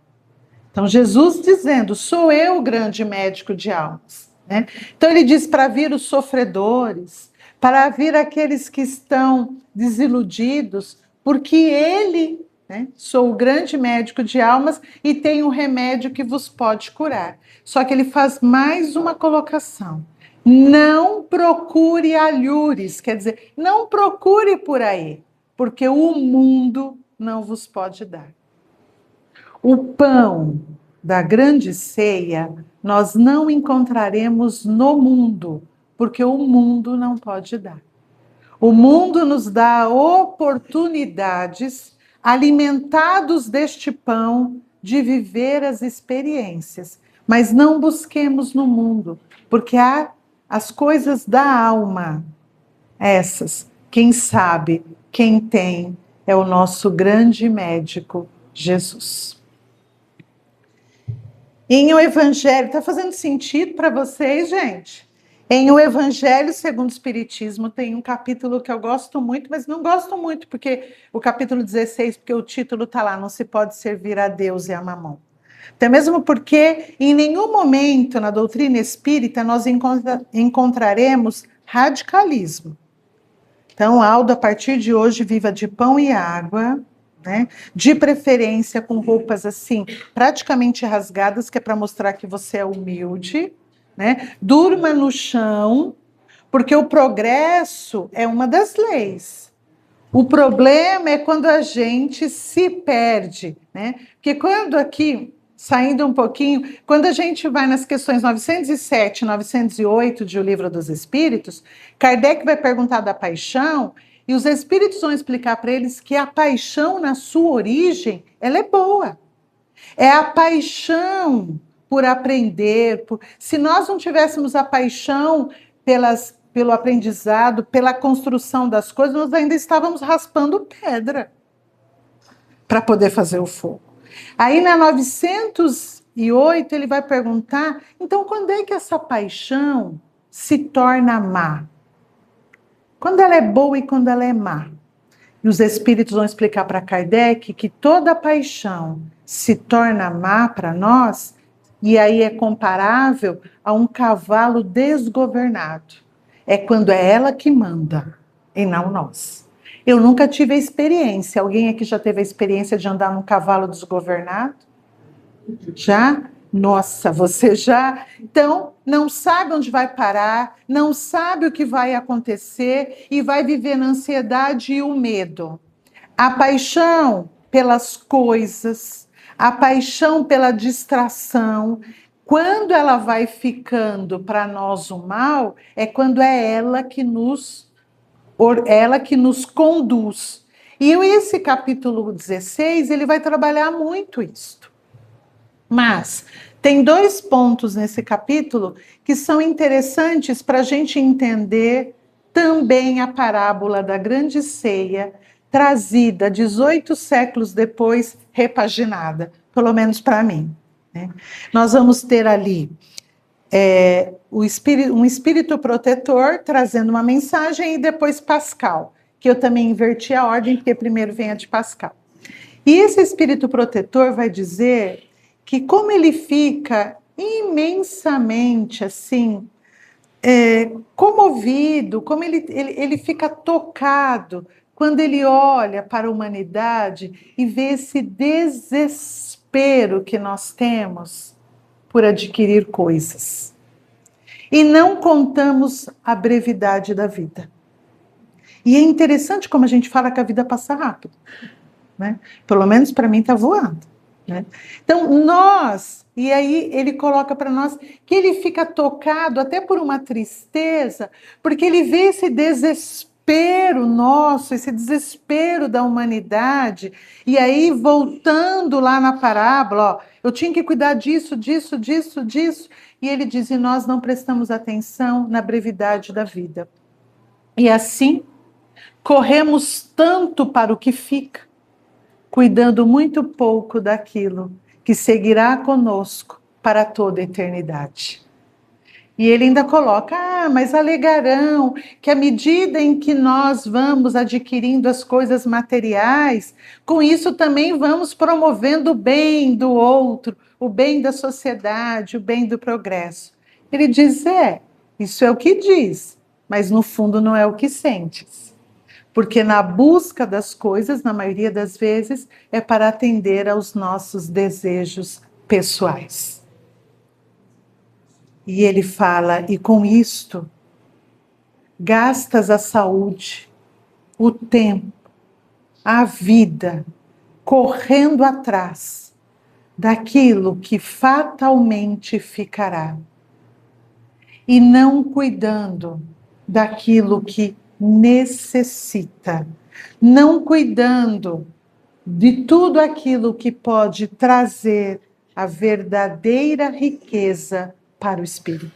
Então, Jesus dizendo, sou eu o grande médico de almas. Né? Então, ele diz para vir os sofredores, para vir aqueles que estão desiludidos, porque ele, né, sou o grande médico de almas e tenho um remédio que vos pode curar. Só que ele faz mais uma colocação. Não procure alhures, quer dizer, não procure por aí, porque o mundo não vos pode dar. O pão da grande ceia nós não encontraremos no mundo, porque o mundo não pode dar. O mundo nos dá oportunidades, alimentados deste pão, de viver as experiências. Mas não busquemos no mundo, porque há as coisas da alma. Essas, quem sabe, quem tem, é o nosso grande médico, Jesus. Em O Evangelho, está fazendo sentido para vocês, gente? Em O Evangelho segundo o Espiritismo tem um capítulo que eu gosto muito, mas não gosto muito, porque o capítulo 16, porque o título está lá, não se pode servir a Deus e a Mamon. Até mesmo porque em nenhum momento na doutrina espírita nós encontraremos radicalismo. Então, Aldo, a partir de hoje, viva de pão e água, né? De preferência com roupas assim, praticamente rasgadas, que é para mostrar que você é humilde, né? Durma no chão, porque o progresso é uma das leis. O problema é quando a gente se perde, né? Porque quando aqui, saindo um pouquinho, quando a gente vai nas questões 907 e 908 de O Livro dos Espíritos, Kardec vai perguntar da paixão e os espíritos vão explicar para eles que a paixão, na sua origem, ela é boa. É a paixão por aprender. Se nós não tivéssemos a paixão pelo aprendizado, pela construção das coisas, nós ainda estávamos raspando pedra para poder fazer o fogo. Aí na 908 ele vai perguntar, então quando é que essa paixão se torna má? Quando ela é boa e quando ela é má? E os espíritos vão explicar para Kardec que toda paixão se torna má para nós, e aí é comparável a um cavalo desgovernado. É quando é ela que manda, e não nós. Eu nunca tive a experiência. Alguém aqui já teve a experiência de andar num cavalo desgovernado? Já? Nossa, você já? Então, não sabe onde vai parar, não sabe o que vai acontecer e vai viver na ansiedade e o medo. A paixão pelas coisas, a paixão pela distração, quando ela vai ficando para nós o mal, é quando é ela que nos conduz. E esse capítulo 16, ele vai trabalhar muito isto. Mas tem dois pontos nesse capítulo que são interessantes para a gente entender também a parábola da grande ceia, trazida 18 séculos depois, repaginada, pelo menos para mim. Né? Nós vamos ter ali um espírito protetor trazendo uma mensagem e depois Pascal, que eu também inverti a ordem, porque primeiro vem a de Pascal. E esse espírito protetor vai dizer que como ele fica imensamente assim, comovido, como ele fica tocado quando ele olha para a humanidade e vê esse desespero que nós temos por adquirir coisas. E não contamos a brevidade da vida. E é interessante como a gente fala que a vida passa rápido, né? Pelo menos para mim está voando, né? Então nós, e aí ele coloca para nós que ele fica tocado até por uma tristeza, porque ele vê esse desespero nosso, esse desespero da humanidade, e aí voltando lá na parábola, ó, eu tinha que cuidar disso, disso, disso, disso, e ele diz, e nós não prestamos atenção na brevidade da vida. E assim, corremos tanto para o que fica, cuidando muito pouco daquilo que seguirá conosco para toda a eternidade. E ele ainda coloca, mas alegarão que à medida em que nós vamos adquirindo as coisas materiais, com isso também vamos promovendo o bem do outro, o bem da sociedade, o bem do progresso. Ele diz, isso é o que diz, mas no fundo não é o que sentes. Porque na busca das coisas, na maioria das vezes, é para atender aos nossos desejos pessoais. E ele fala, e com isto, gastas a saúde, o tempo, a vida, correndo atrás daquilo que fatalmente ficará, e não cuidando daquilo que necessita, não cuidando de tudo aquilo que pode trazer a verdadeira riqueza para o espírito.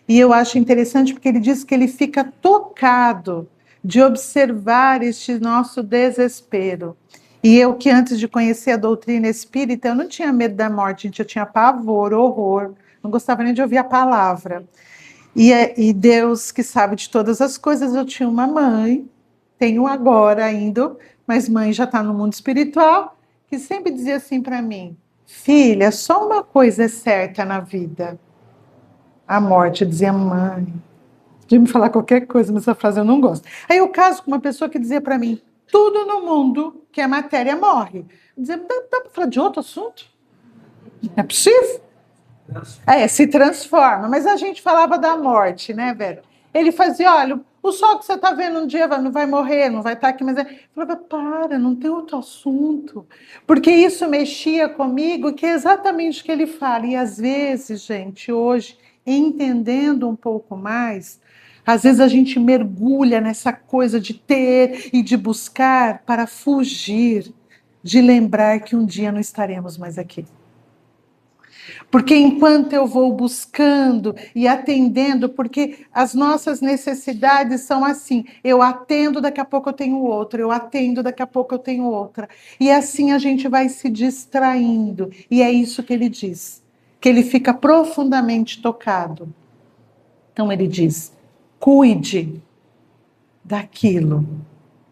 E eu acho interessante porque ele diz que ele fica tocado de observar este nosso desespero. E eu que antes de conhecer a doutrina espírita, eu não tinha medo da morte, gente, eu tinha pavor, horror, não gostava nem de ouvir a palavra. E Deus, que sabe de todas as coisas, eu tinha uma mãe, tenho agora ainda, mas mãe já está no mundo espiritual, que sempre dizia assim para mim, filha, só uma coisa é certa na vida, a morte. Eu dizia, mãe, podia me falar qualquer coisa, mas essa frase eu não gosto. Aí eu caso com uma pessoa que dizia para mim, tudo no mundo que é matéria morre. Eu dizia, dá para falar de outro assunto? Não é possível? Se transforma, mas a gente falava da morte, né, Vera? Ele fazia, olha, o sol que você está vendo um dia não vai morrer, não vai estar aqui, mas eu falava, para, não tem outro assunto, porque isso mexia comigo, que é exatamente o que ele fala, e às vezes, gente, hoje, entendendo um pouco mais, às vezes a gente mergulha nessa coisa de ter e de buscar para fugir de lembrar que um dia não estaremos mais aqui. Porque enquanto eu vou buscando e atendendo, porque as nossas necessidades são assim, eu atendo, daqui a pouco eu tenho outra, eu atendo, daqui a pouco eu tenho outra. E assim a gente vai se distraindo. E é isso que ele diz, que ele fica profundamente tocado. Então ele diz, cuide daquilo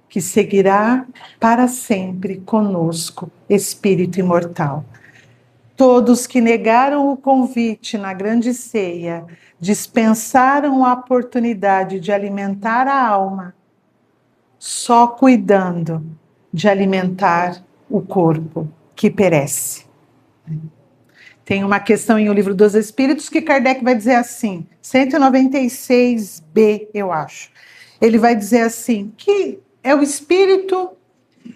que seguirá para sempre conosco, Espírito imortal. Todos que negaram o convite na grande ceia, dispensaram a oportunidade de alimentar a alma, só cuidando de alimentar o corpo que perece. Tem uma questão em O Livro dos Espíritos que Kardec vai dizer assim, 196b, eu acho. Ele vai dizer assim, que é o espírito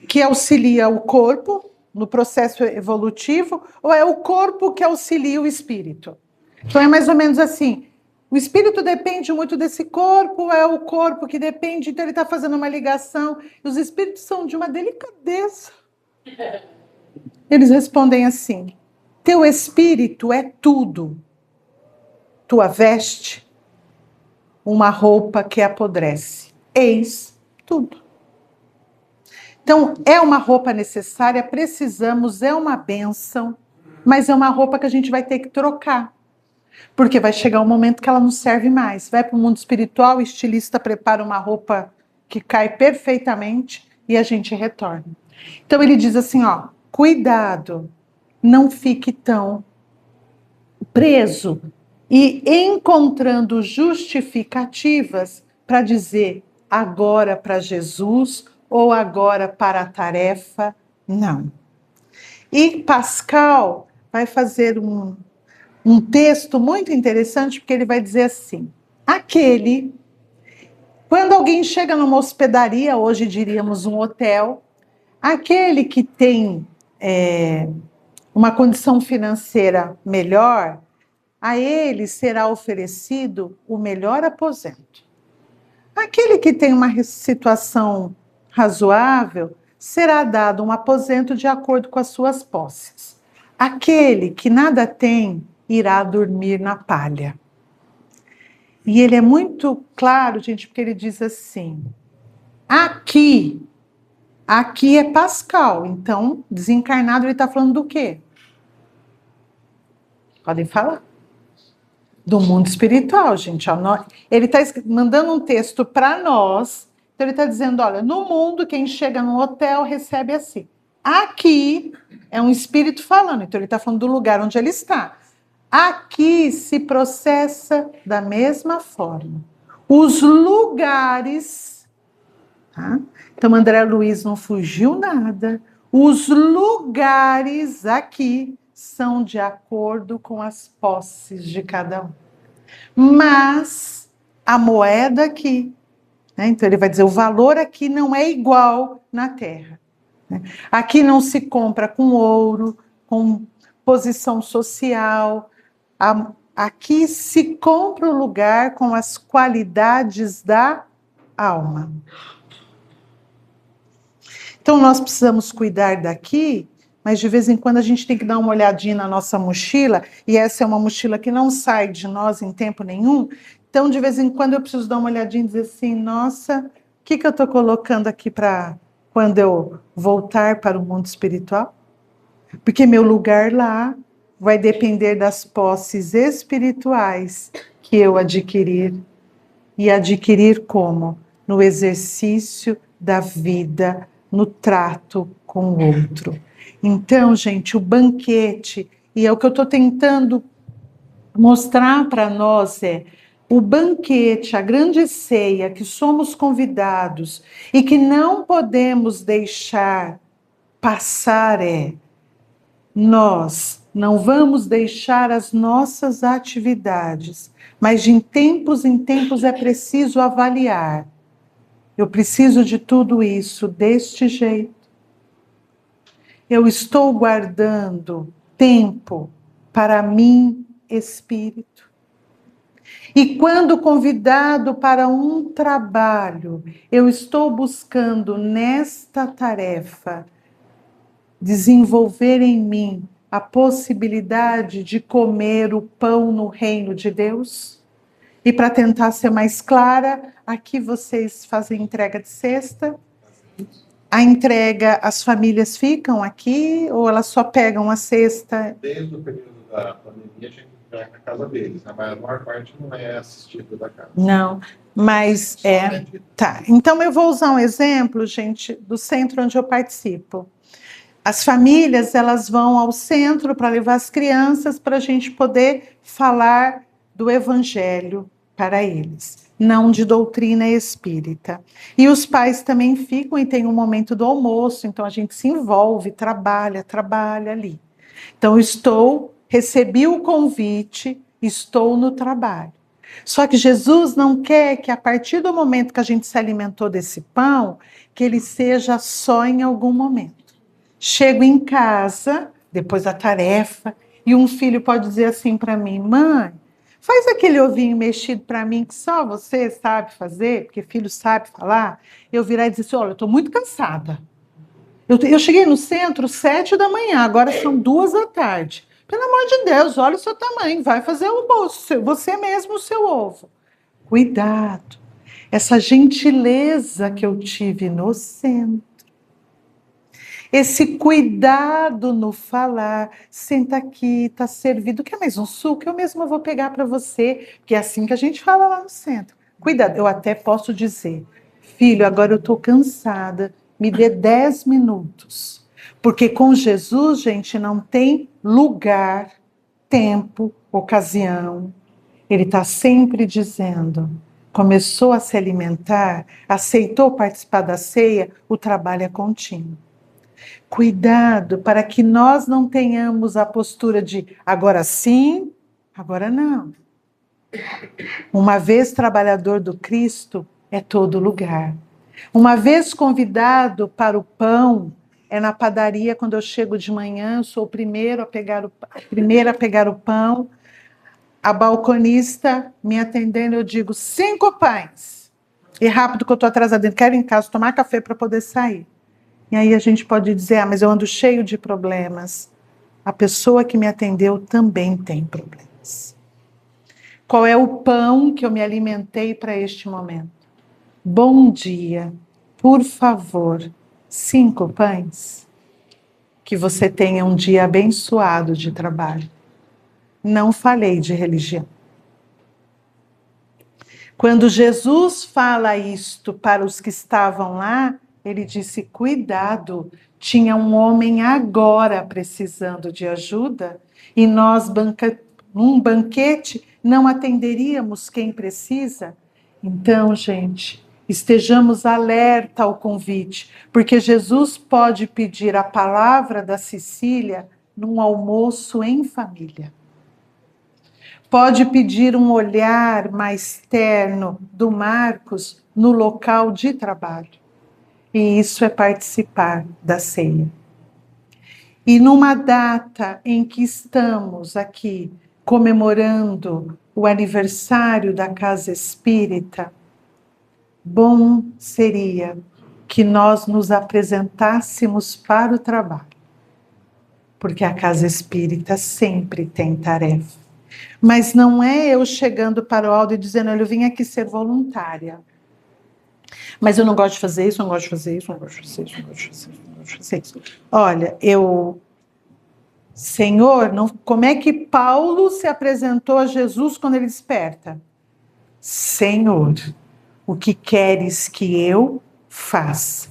que auxilia o corpo no processo evolutivo, ou é o corpo que auxilia o espírito? Então é mais ou menos assim, o espírito depende muito desse corpo, é o corpo que depende, então ele está fazendo uma ligação, e os espíritos são de uma delicadeza. Eles respondem assim, teu espírito é tudo, tua veste, uma roupa que apodrece, eis tudo. Então, é uma roupa necessária, precisamos, é uma bênção, mas é uma roupa que a gente vai ter que trocar. Porque vai chegar um momento que ela não serve mais. Vai para o mundo espiritual, o estilista prepara uma roupa que cai perfeitamente e a gente retorna. Então, ele diz assim, ó, cuidado, não fique tão preso e encontrando justificativas para dizer agora para Jesus ou agora para a tarefa? Não. E Pascal vai fazer um texto muito interessante, porque ele vai dizer assim: quando alguém chega numa hospedaria, hoje diríamos um hotel, aquele que tem uma condição financeira melhor, a ele será oferecido o melhor aposento. Aquele que tem uma situação razoável, será dado um aposento de acordo com as suas posses. Aquele que nada tem, irá dormir na palha. E ele é muito claro, gente, porque ele diz assim: aqui é Pascal, então, desencarnado, ele está falando do quê? Podem falar. Do mundo espiritual, gente. Ele está mandando um texto para nós, então ele está dizendo, olha, no mundo, quem chega no hotel recebe assim. Aqui é um espírito falando, então ele está falando do lugar onde ele está. Aqui se processa da mesma forma. Os lugares, tá? Então André Luiz não fugiu nada. Os lugares aqui são de acordo com as posses de cada um. Mas a moeda aqui, né? Então ele vai dizer, o valor aqui não é igual na Terra. Né? Aqui não se compra com ouro, com posição social. Aqui se compra o lugar com as qualidades da alma. Então nós precisamos cuidar daqui, mas de vez em quando a gente tem que dar uma olhadinha na nossa mochila, e essa é uma mochila que não sai de nós em tempo nenhum, então de vez em quando eu preciso dar uma olhadinha e dizer assim, nossa, o que eu estou colocando aqui para quando eu voltar para o mundo espiritual? Porque meu lugar lá vai depender das posses espirituais que eu adquirir. E adquirir como? No exercício da vida, no trato com o outro. Então, gente, o banquete, e é o que eu estou tentando mostrar para nós, o banquete, a grande ceia que somos convidados e que não podemos deixar passar nós não vamos deixar as nossas atividades, mas de tempos em tempos é preciso avaliar. Eu preciso de tudo isso deste jeito. Eu estou guardando tempo para mim, espírito. E quando convidado para um trabalho, eu estou buscando nesta tarefa desenvolver em mim a possibilidade de comer o pão no reino de Deus? E para tentar ser mais clara, aqui vocês fazem entrega de cesta. A entrega, as famílias ficam aqui ou elas só pegam a cesta? Desde o período da pandemia, a gente entrega na casa deles, né? Mas a maior parte não é assistida da casa. Não, mas tá. Então eu vou usar um exemplo, gente, do centro onde eu participo. As famílias, elas vão ao centro para levar as crianças para a gente poder falar do evangelho para eles, não de doutrina espírita. E os pais também ficam e tem um momento do almoço, então a gente se envolve, trabalha ali. Então recebi o convite, estou no trabalho. Só que Jesus não quer que a partir do momento que a gente se alimentou desse pão, que ele seja só em algum momento. Chego em casa, depois da tarefa, e um filho pode dizer assim para mim, mãe, faz aquele ovinho mexido para mim que só você sabe fazer, porque filho sabe falar. Eu virar e dizer assim, olha, eu estou muito cansada. Eu cheguei no centro 7 da manhã, agora são 2 da tarde. Pelo amor de Deus, olha o seu tamanho, vai fazer o bolso, você mesmo o seu ovo. Cuidado, essa gentileza que eu tive no centro. Esse cuidado no falar, senta aqui, está servido, quer mais um suco? Eu mesma vou pegar para você, porque é assim que a gente fala lá no centro. Cuidado, eu até posso dizer, filho, agora eu estou cansada, me dê 10 minutos. Porque com Jesus, gente, não tem lugar, tempo, ocasião. Ele está sempre dizendo, começou a se alimentar, aceitou participar da ceia, o trabalho é contínuo. Cuidado para que nós não tenhamos a postura de agora sim, agora não. Uma vez trabalhador do Cristo, é todo lugar. Uma vez convidado para o pão, é na padaria, quando eu chego de manhã, eu sou o primeiro a pegar o pão. A balconista me atendendo, eu digo 5 pães. E rápido que eu estou atrasada, quero ir em casa tomar café para poder sair. E aí a gente pode dizer, mas eu ando cheio de problemas. A pessoa que me atendeu também tem problemas. Qual é o pão que eu me alimentei para este momento? Bom dia, por favor, 5 pães. Que você tenha um dia abençoado de trabalho. Não falei de religião. Quando Jesus fala isto para os que estavam lá, ele disse, cuidado, tinha um homem agora precisando de ajuda e nós, num banquete, não atenderíamos quem precisa? Então, gente, estejamos alerta ao convite, porque Jesus pode pedir a palavra da Cecília num almoço em família. Pode pedir um olhar mais terno do Marcos no local de trabalho. E isso é participar da ceia. E numa data em que estamos aqui comemorando o aniversário da Casa Espírita, bom seria que nós nos apresentássemos para o trabalho. Porque a Casa Espírita sempre tem tarefa. Mas não é eu chegando para o Aldo e dizendo, eu vim aqui ser voluntária. Mas eu não gosto de fazer isso, não gosto de fazer isso, não gosto de fazer isso, não gosto de fazer isso, não gosto de fazer isso. Olha, Senhor, como é que Paulo se apresentou a Jesus quando ele desperta? Senhor, o que queres que eu faça?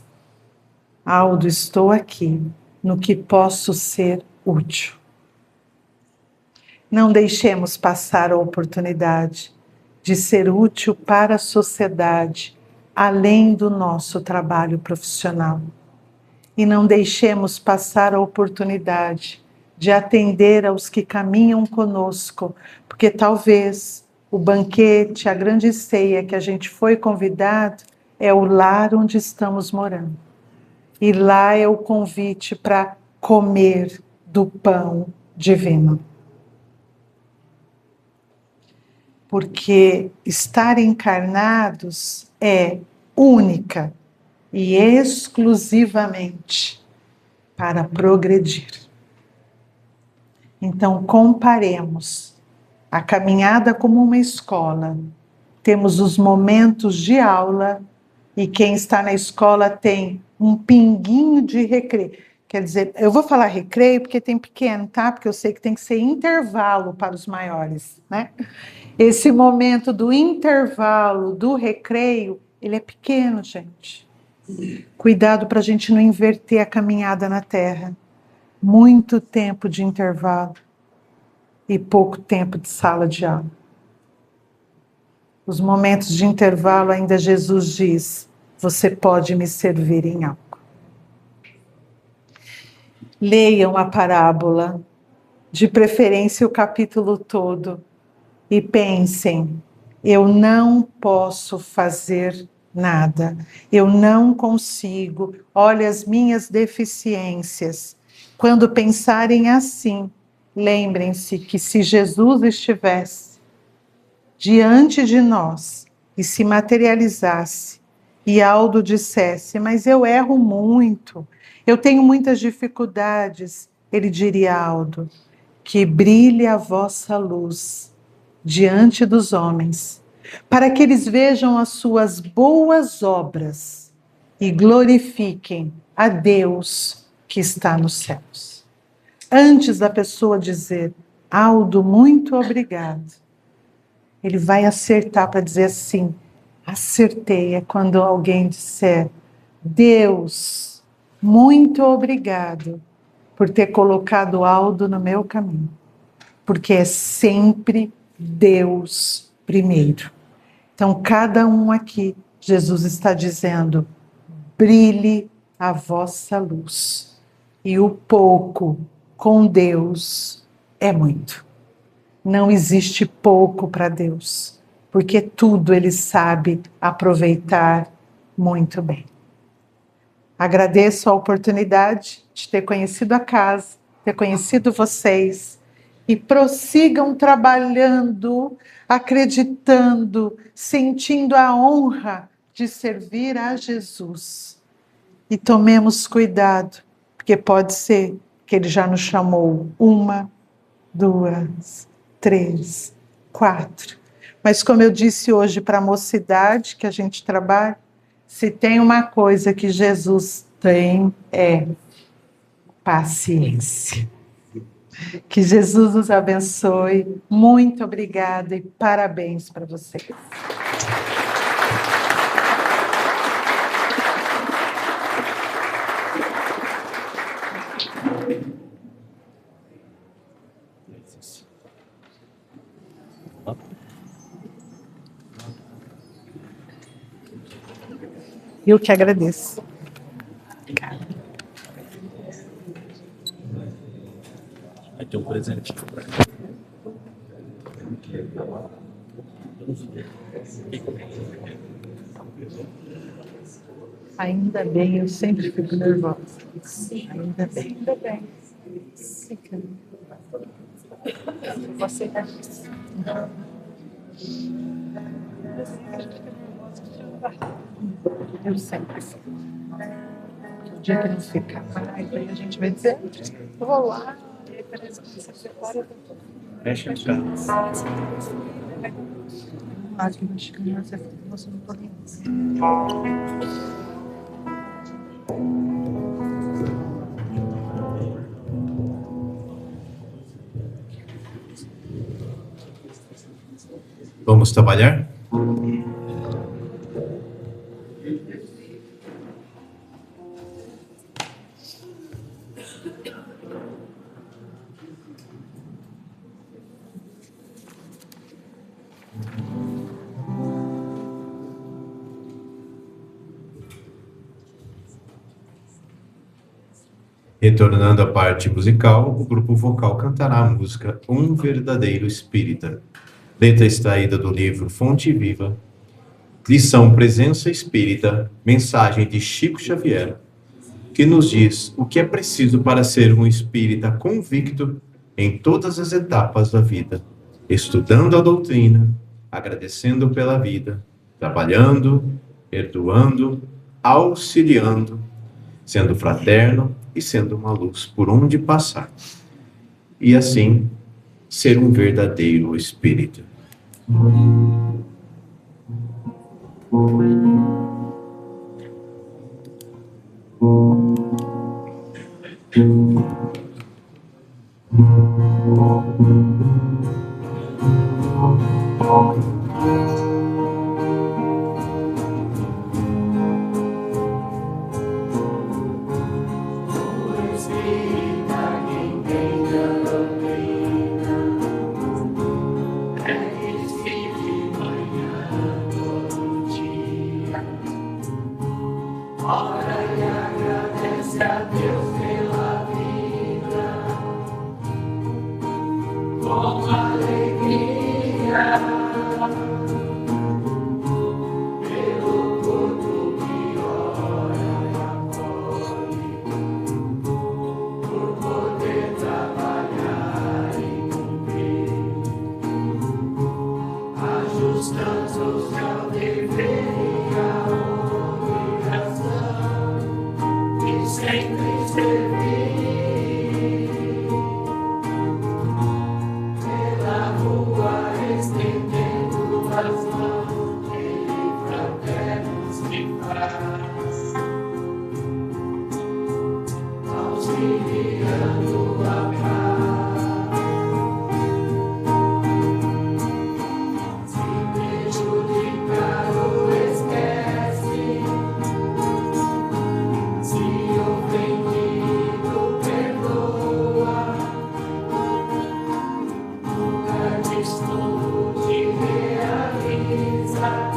Aldo, estou aqui, no que posso ser útil. Não deixemos passar a oportunidade de ser útil para a sociedade, além do nosso trabalho profissional. E não deixemos passar a oportunidade de atender aos que caminham conosco, porque talvez o banquete, a grande ceia que a gente foi convidado, é o lar onde estamos morando. E lá é o convite para comer do pão divino. Porque estar encarnados é única e exclusivamente para progredir. Então, comparemos a caminhada como uma escola. Temos os momentos de aula e quem está na escola tem um pinguinho de recreio. Quer dizer, eu vou falar recreio porque tem pequeno, tá? Porque eu sei que tem que ser intervalo para os maiores, né? Esse momento do intervalo, do recreio, ele é pequeno, gente. Cuidado para a gente não inverter a caminhada na Terra. Muito tempo de intervalo e pouco tempo de sala de aula. Os momentos de intervalo, ainda Jesus diz, você pode me servir em algo. Leiam a parábola, de preferência o capítulo todo, e pensem, eu não posso fazer nada, eu não consigo, olha as minhas deficiências. Quando pensarem assim, lembrem-se que se Jesus estivesse diante de nós e se materializasse, e Aldo dissesse, mas eu erro muito, eu tenho muitas dificuldades, ele diria, Aldo, que brilhe a vossa luz diante dos homens, para que eles vejam as suas boas obras e glorifiquem a Deus que está nos céus. Antes da pessoa dizer, Aldo, muito obrigado, ele vai acertar para dizer assim, acertei, é quando alguém disser, Deus, muito obrigado por ter colocado Aldo no meu caminho, porque é sempre Deus primeiro. Então, cada um aqui, Jesus está dizendo: brilhe a vossa luz. E o pouco com Deus é muito. Não existe pouco para Deus, porque tudo Ele sabe aproveitar muito bem. Agradeço a oportunidade de ter conhecido a casa, ter conhecido vocês, e prossigam trabalhando, acreditando, sentindo a honra de servir a Jesus. E tomemos cuidado, porque pode ser que Ele já nos chamou 1, 2, 3, 4. Mas como eu disse hoje para a mocidade que a gente trabalha, se tem uma coisa que Jesus tem é paciência. Que Jesus nos abençoe. Muito obrigada e parabéns para vocês. Eu que agradeço. Obrigada. Vai ter um presente. Ainda bem, eu sempre fico nervosa. Ainda bem. Ainda bem. Você tá Eu sempre fico. O dia que não ficar mais, aí a gente vai dizer, eu vou lá, e aí parece que você separa. Fecha a cara. Acho que vai chegar, você não pode. Vamos trabalhar? Retornando à parte musical, o grupo vocal cantará a música Um Verdadeiro Espírita. Letra extraída do livro Fonte Viva, lição Presença Espírita, mensagem de Chico Xavier, que nos diz o que é preciso para ser um espírita convicto em todas as etapas da vida, estudando a doutrina, agradecendo pela vida, trabalhando, perdoando, auxiliando, sendo fraterno e sendo uma luz por onde passar. E assim, ser um verdadeiro espírita. Estou te realiza.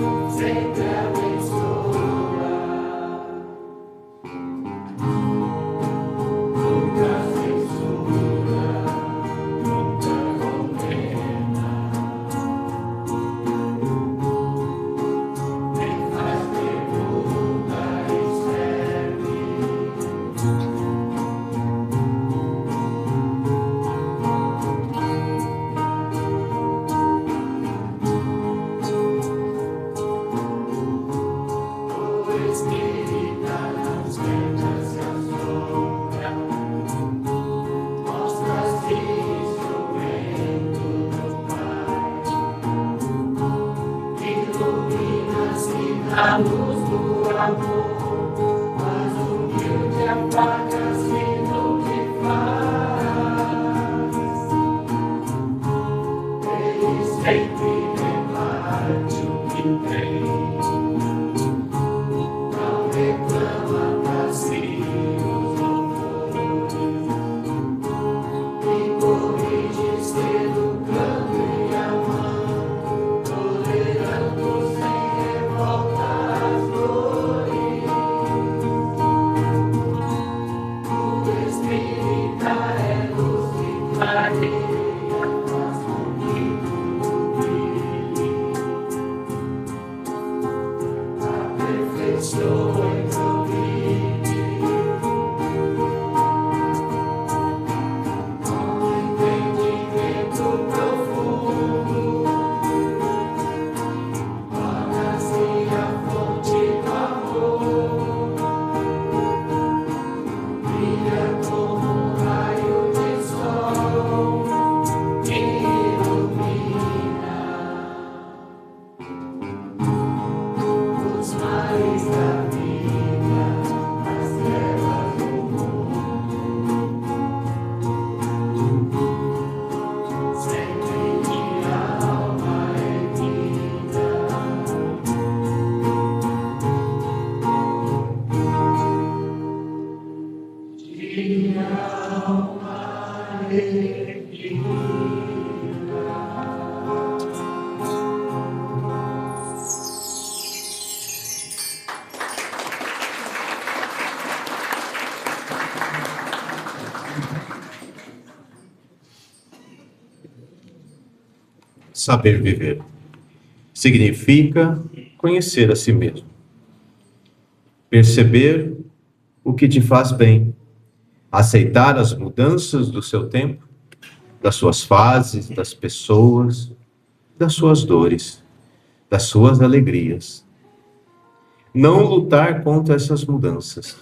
amor, mas humilde apaga-se no que faz. Ele sempre reparte o que tem, não reclama pra si os louvores, e corrige cedo, educando e amando, tolerando sem revolta as dores. O Espírito é luz que clareia, faz com que tudo brilhe, aperfeiçoa e progride. Com entendimento profundo, torna-se a fonte do amor, brilha como um raio de sol que ilumina os mares da vida, as trevas do mundo, sempre de alma erguida. De alma Saber viver significa conhecer a si mesmo, perceber o que te faz bem, aceitar as mudanças do seu tempo, das suas fases, das pessoas, das suas dores, das suas alegrias. Não lutar contra essas mudanças.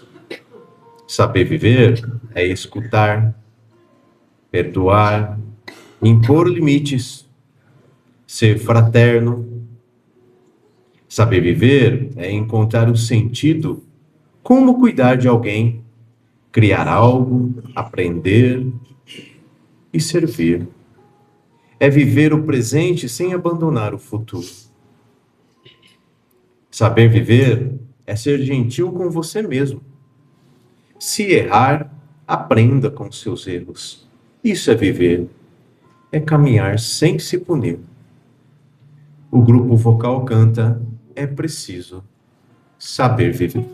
Saber viver é escutar, perdoar, impor limites, ser fraterno. Saber viver é encontrar o sentido, como cuidar de alguém, criar algo, aprender e servir. É viver o presente sem abandonar o futuro. Saber viver é ser gentil com você mesmo. Se errar, aprenda com seus erros. Isso é viver. É caminhar sem se punir. O grupo vocal canta: é preciso saber viver.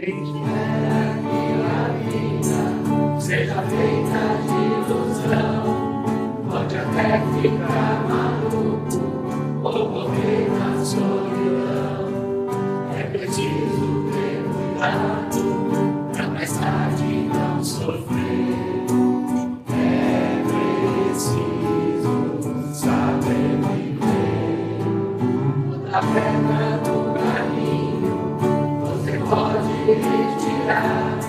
Quem espera que a vida seja feita de ilusão, pode até ficar maluco ou morrer na solidão. É preciso ter cuidado pra mais tarde não sofrer. É preciso saber viver. Toda pedra do caminho você pode retirar.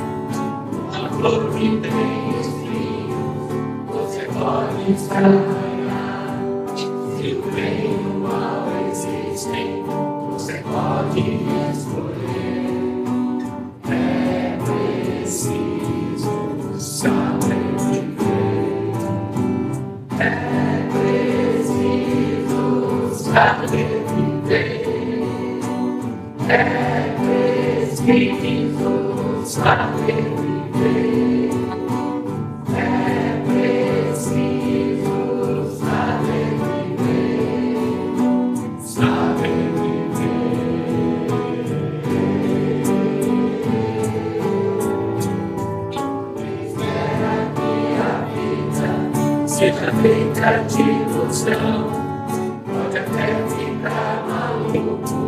Uma flor que tem espinhos você pode estranhar. Se o bem e o mal existem, você pode escolher. É preciso saber viver. É preciso saber viver. É preciso saber viver. É preciso saber viver. Saber viver. Espera que a vida seja feita de ilusão. Pode até ficar maluco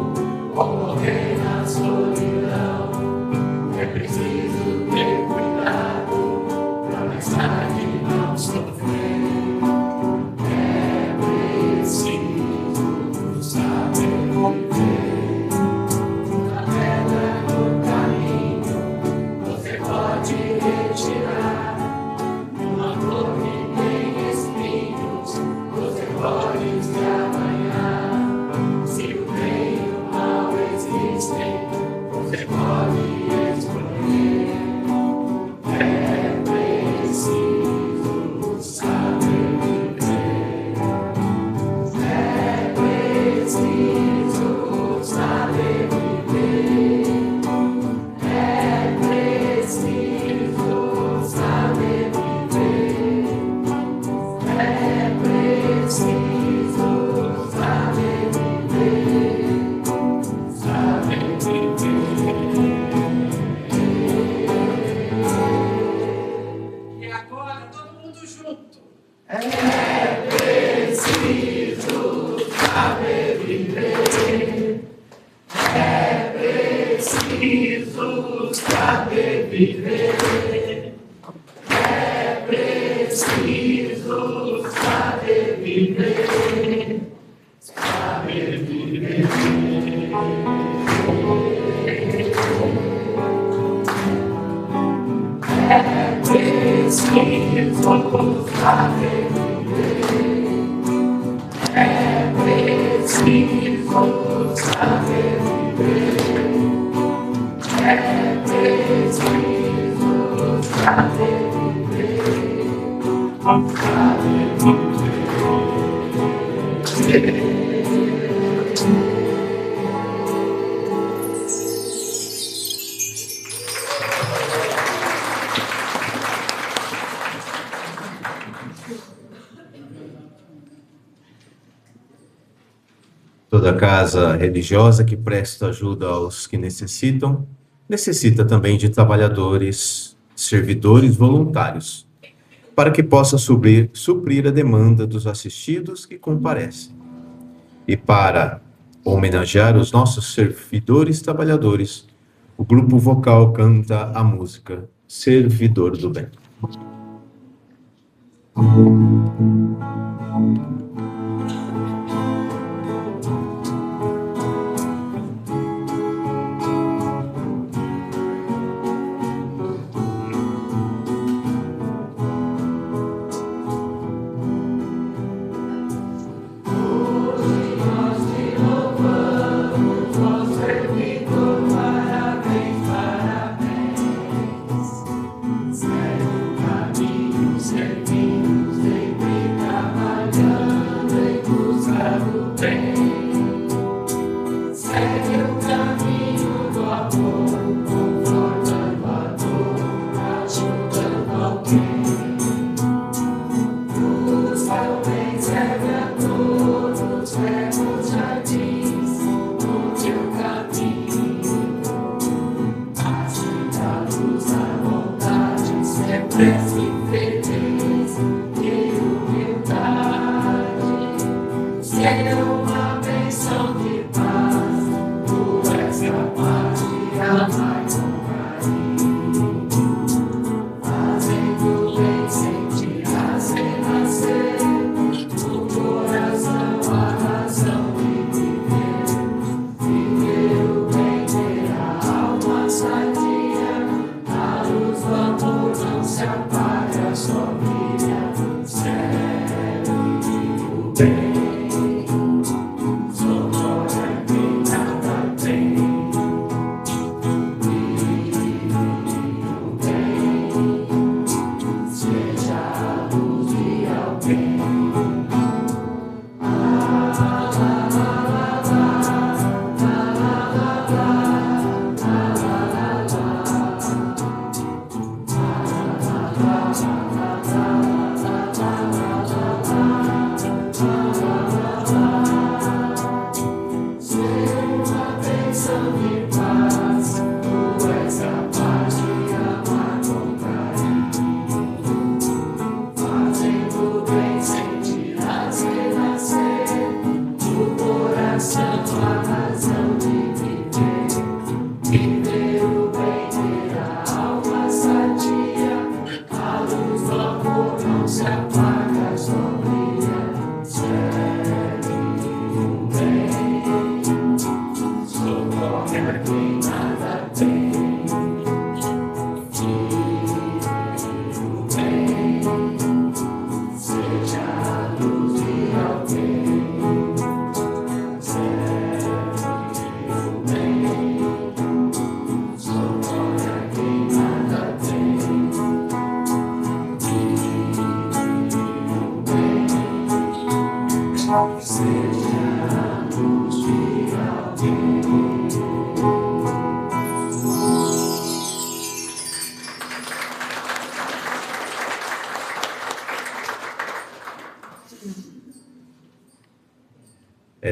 ou morrer na solidão. É preciso ter cuidado Toda casa religiosa que presta ajuda aos que necessitam, necessita também de trabalhadores, servidores voluntários, para que possa suprir a demanda dos assistidos que comparecem. E para homenagear os nossos servidores trabalhadores, o grupo vocal canta a música Servidor do Bem.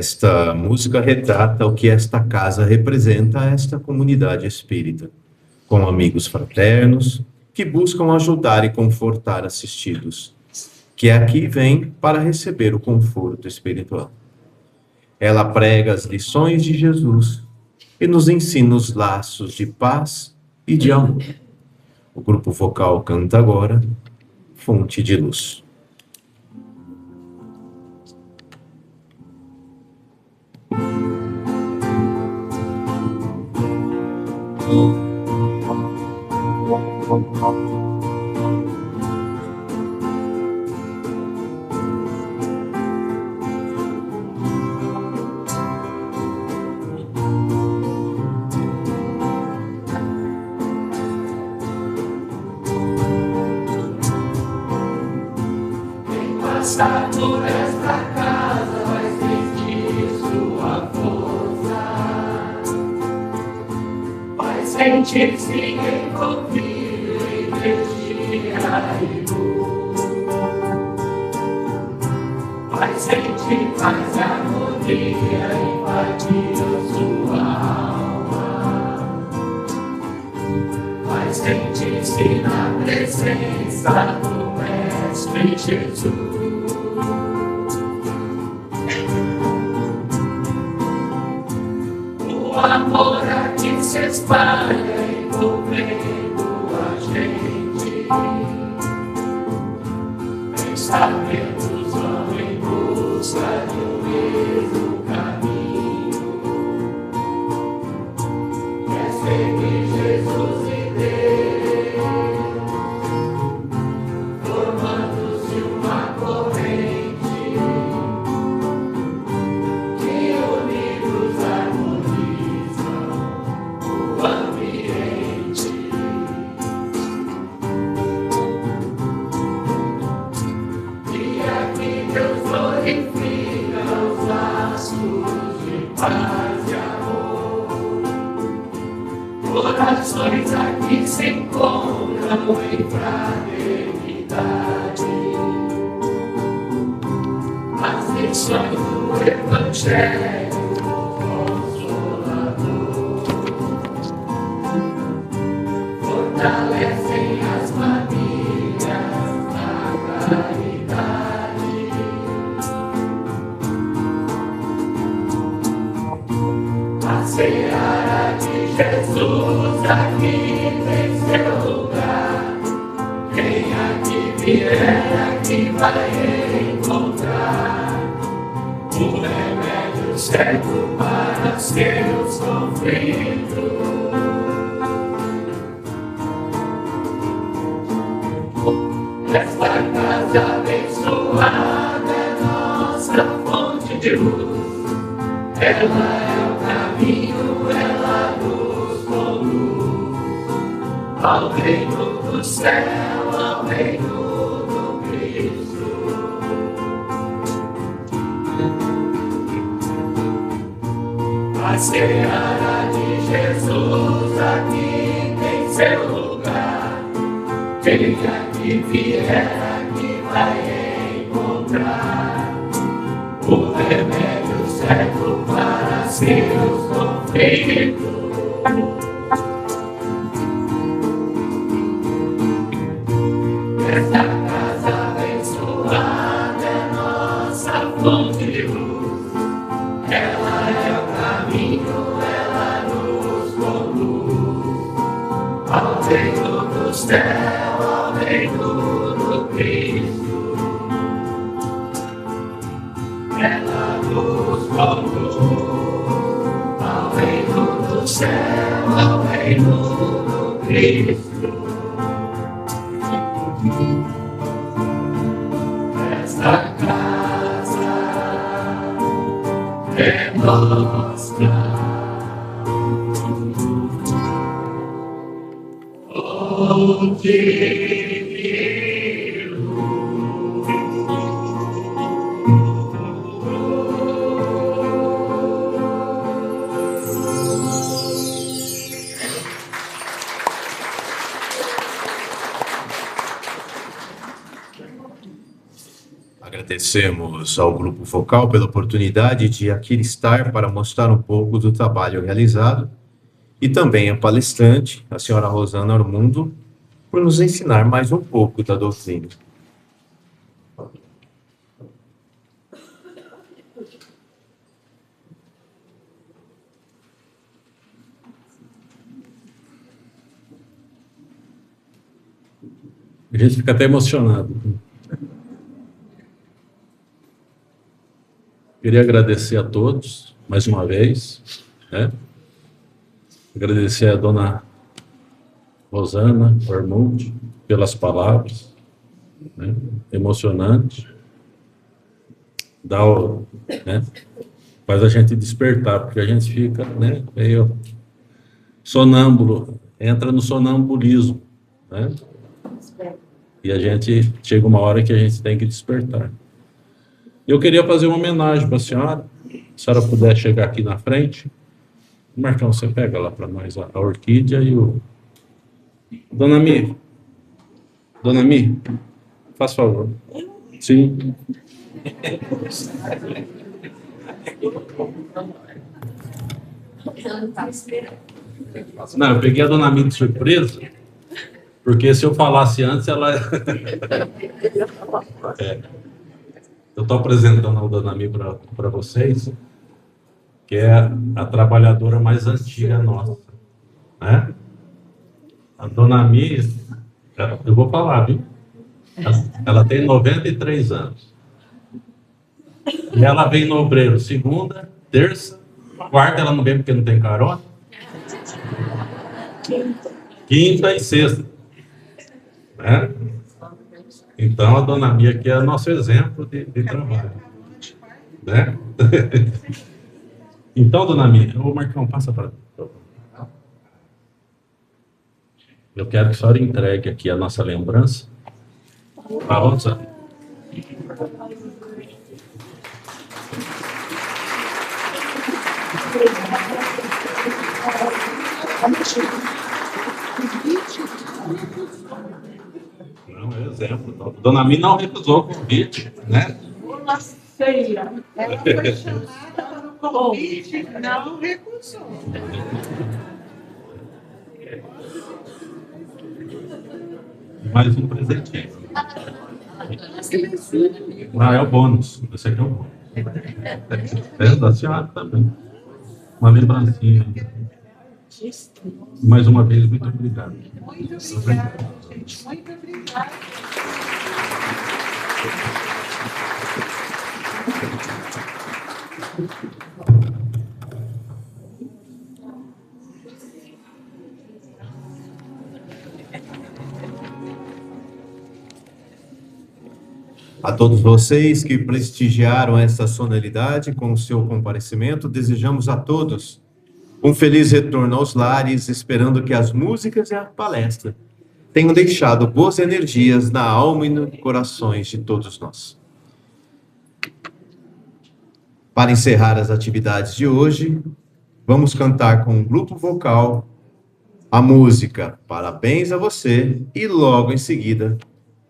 Esta música retrata o que esta casa representa a esta comunidade espírita, com amigos fraternos que buscam ajudar e confortar assistidos, que aqui vem para receber o conforto espiritual. Ela prega as lições de Jesus e nos ensina os laços de paz e de amor. O grupo vocal canta agora Fonte de Luz. Passar por esta casa vai sentir sua força, vai sentir-se envolvido em energia e luz, vai sentir paz e harmonia invadir sua alma, vai sentir-se na presença do Mestre Jesus. O amor aqui se espalha, envolvendo a gente. Pensamentos vão em busca de um mesmo caminho, que é seguir Jesus e Deus, formando-se uma corrente que unidos harmonizam o ambiente. E aqui Deus glorifica os laços de paz e amor. Corações aqui se encontram em fraternidade. As lições do Evangelho Consolador fortalecem as famílias na caridade. A seara de Jesus aqui tem seu lugar. Quem aqui vier, aqui vai encontrar o remédio certo para seus conflitos. Esta casa abençoada é nossa fonte de luz. Ela é o caminho, ela nos conduz ao reino do céu, ao reino do Cristo. A seara de Jesus aqui tem seu lugar. Quem aqui vier, aqui vai encontrar o remédio certo para seus conflitos. Esta casa abençoada é nossa fonte de luz. Ela é o caminho, ela nos conduz ao reino do céu, ao reino do Cristo. Ela nos conduz ao reino do céu, ao reino do Cristo. Esta casa é nossa. Agradecemos ao grupo vocal pela oportunidade de aqui estar para mostrar um pouco do trabalho realizado e também a palestrante, a senhora Rosana Ormundo, por nos ensinar mais um pouco da doutrina. A gente fica até emocionado. Queria agradecer a todos, mais uma vez, né? Agradecer a dona Rosana Ormond pelas palavras, né? Emocionante. Né? Faz a gente despertar, porque a gente fica, né, meio sonâmbulo, entra no sonambulismo, né? E a gente chega uma hora que a gente tem que despertar. Eu queria fazer uma homenagem para a senhora, se a senhora puder chegar aqui na frente. Marcão, você pega lá para nós a orquídea e o... Dona Mi, faz favor. Sim. Não, eu peguei a Dona Mi de surpresa, porque se eu falasse antes, ela... Eu estou apresentando a Dona Mi para vocês, que é a trabalhadora mais antiga nossa, né? A Dona Mi, eu vou falar, viu? Ela tem 93 anos. E ela vem no Obreiro segunda, terça, quarta ela não vem porque não tem carona. Quinta e sexta. Né? Então a Dona Mi aqui é nosso exemplo de trabalho. Né? Então, Dona Mi, ô Marcão, passa para... Eu quero que a senhora entregue aqui a nossa lembrança. Para onde, senhora? Não, é exemplo. Dona Mi não recusou o convite, né? Ela foi chamada para o convite, não recusou. Mais um presentinho. Ah, é o bônus. Esse aqui é o bônus. É da senhora também. Uma lembrancinha. Mais uma vez, muito obrigado. Muito obrigada, gente. Muito obrigada. A todos vocês que prestigiaram esta solenidade com o seu comparecimento, desejamos a todos um feliz retorno aos lares, esperando que as músicas e a palestra tenham deixado boas energias na alma e nos corações de todos nós. Para encerrar as atividades de hoje, vamos cantar com o grupo vocal a música Parabéns a Você e logo em seguida,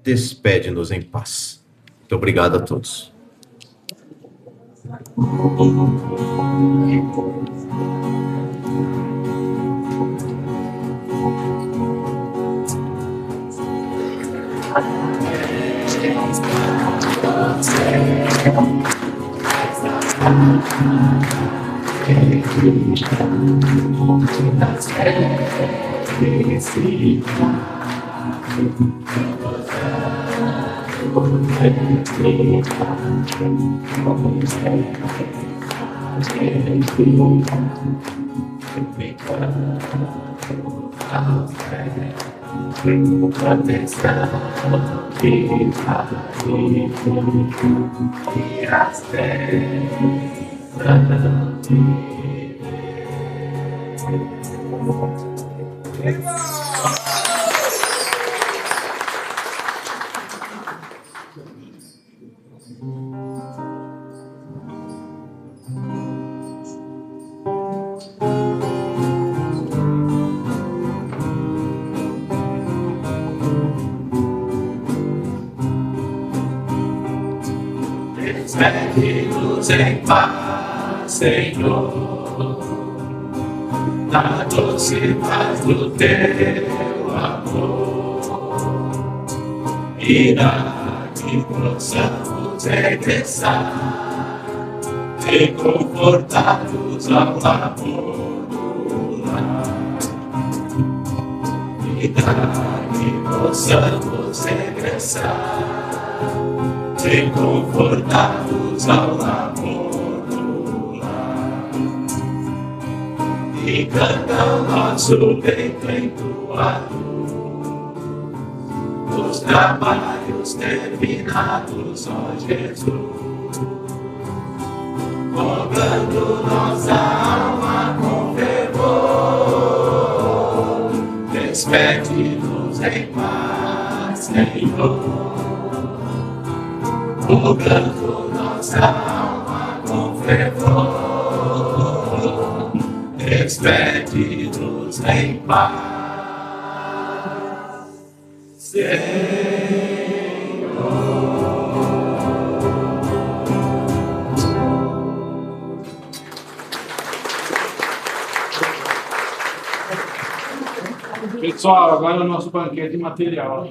Despede-nos em Paz. Muito obrigado a todos. Despede-nos em paz, Senhor, na doce paz do teu amor, irá que possamos regressar, reconfortados ao amor do lar, irá que possamos vamos regressar, reconfortados ao amor do lar, e canta o nosso peito em tua luz, os trabalhos terminados, ó Jesus, rogando nossa alma com fervor, despede-nos em paz, Senhor. Rogando nossa alma com fervor, despede-nos em paz, Senhor. Pessoal, agora é o nosso banquete material.